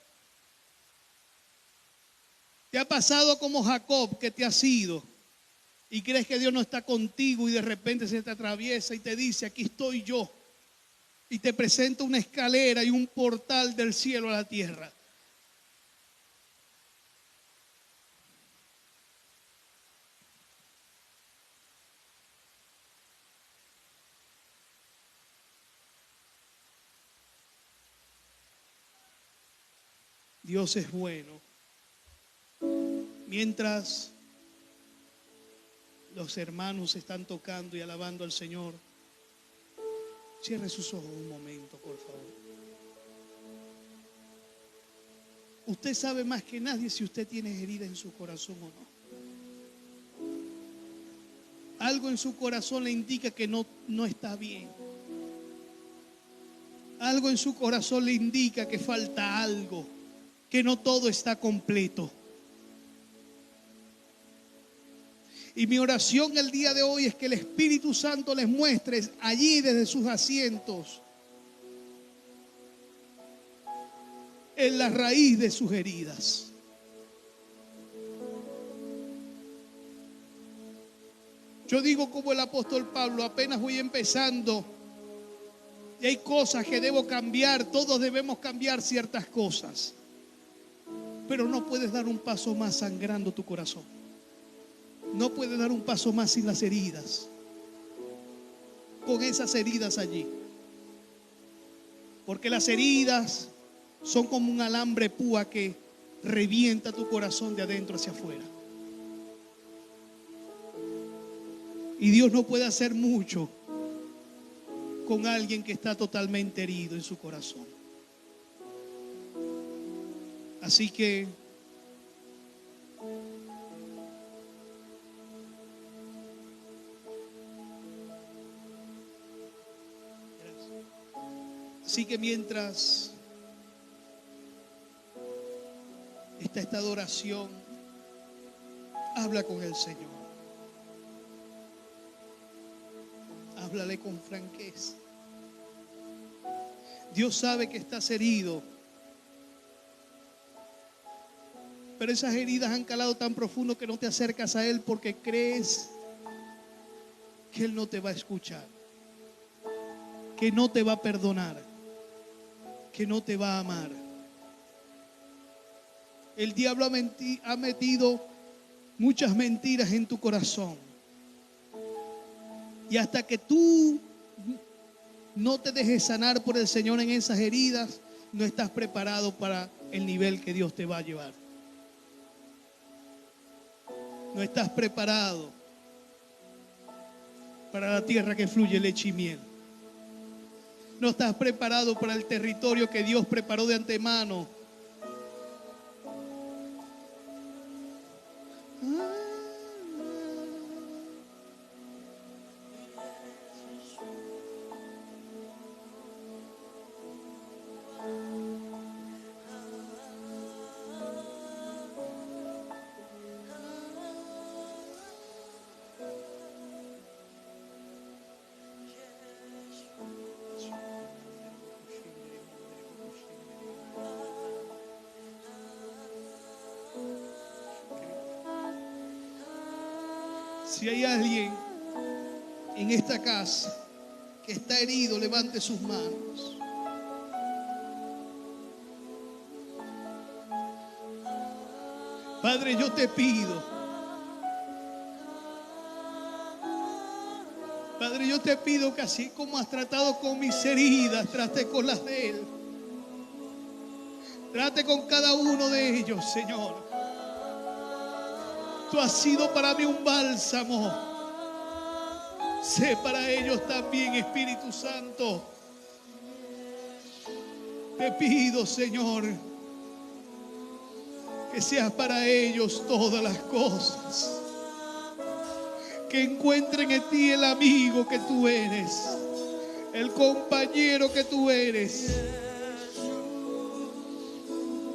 te ha pasado como Jacob, que te has ido y crees que Dios no está contigo y de repente se te atraviesa y te dice, aquí estoy yo. Y te presenta una escalera y un portal del cielo a la tierra. Dios es bueno. Mientras los hermanos están tocando y alabando al Señor, cierre sus ojos un momento, por favor. Usted sabe más que nadie si usted tiene heridas en su corazón o no. Algo en su corazón le indica que no está bien. Algo en su corazón le indica que falta algo, que no todo está completo. Y mi oración el día de hoy es que el Espíritu Santo les muestre allí desde sus asientos, en la raíz de sus heridas. Yo digo como el apóstol Pablo, apenas voy empezando y hay cosas que debo cambiar, todos debemos cambiar ciertas cosas. Pero no puedes dar un paso más sangrando tu corazón. No puedes dar un paso más sin las heridas. Con esas heridas allí. Porque las heridas son como un alambre púa que revienta tu corazón de adentro hacia afuera. Y Dios no puede hacer mucho con alguien que está totalmente herido en su corazón. Así que mientras esta adoración, habla con el Señor. Háblale con franqueza. Dios sabe que estás herido, pero esas heridas han calado tan profundo que no te acercas a Él porque crees que Él no te va a escuchar, que no te va a perdonar, que no te va a amar. El diablo ha metido muchas mentiras en tu corazón. Y hasta que tú no te dejes sanar por el Señor en esas heridas, no estás preparado para el nivel que Dios te va a llevar. No estás preparado para la tierra que fluye leche y miel. No estás preparado para el territorio que Dios preparó de antemano. Si hay alguien en esta casa que está herido, levante sus manos. Padre, yo te pido, Padre, yo te pido que así como has tratado con mis heridas, trate con las de Él. Trate con cada uno de ellos, Señor. Tú has sido para mí un bálsamo. Sé para ellos también, Espíritu Santo. Te pido, Señor, que seas para ellos todas las cosas. Que encuentren en ti el amigo que tú eres, el compañero que tú eres.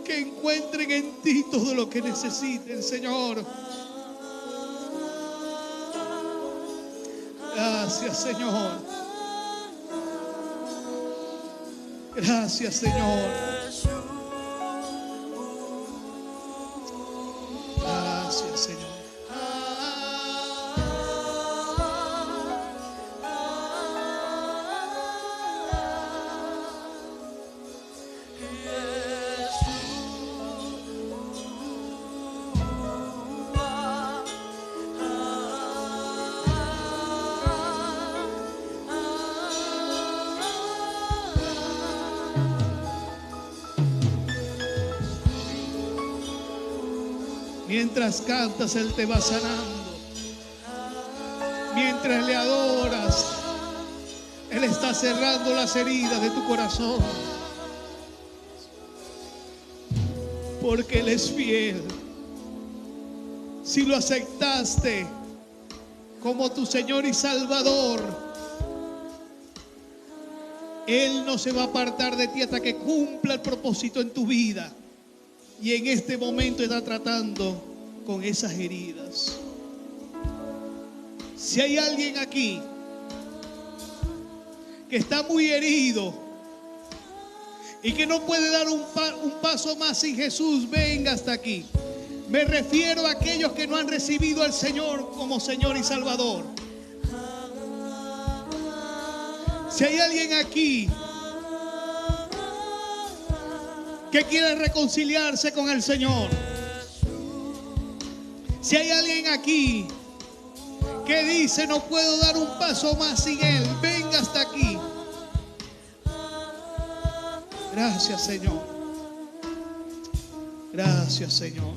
Que encuentren en ti todo lo que necesiten, Señor. Gracias, Señor. Gracias, Señor. Gracias, Señor. Mientras cantas, Él te va sanando. Mientras le adoras, Él está cerrando las heridas de tu corazón. Porque Él es fiel. Si lo aceptaste como tu Señor y Salvador, Él no se va a apartar de ti hasta que cumpla el propósito en tu vida. Y en este momento está tratando con esas heridas. Si hay alguien aquí que está muy herido y que no puede dar un paso más sin Jesús, venga hasta aquí. Me refiero a aquellos que no han recibido al Señor como Señor y Salvador. Si hay alguien aquí que quiere reconciliarse con el Señor, si hay alguien aquí que dice no puedo dar un paso más sin Él, venga hasta aquí. Gracias, Señor. Gracias, Señor.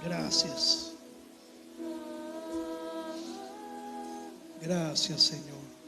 Gracias. Gracias, Señor.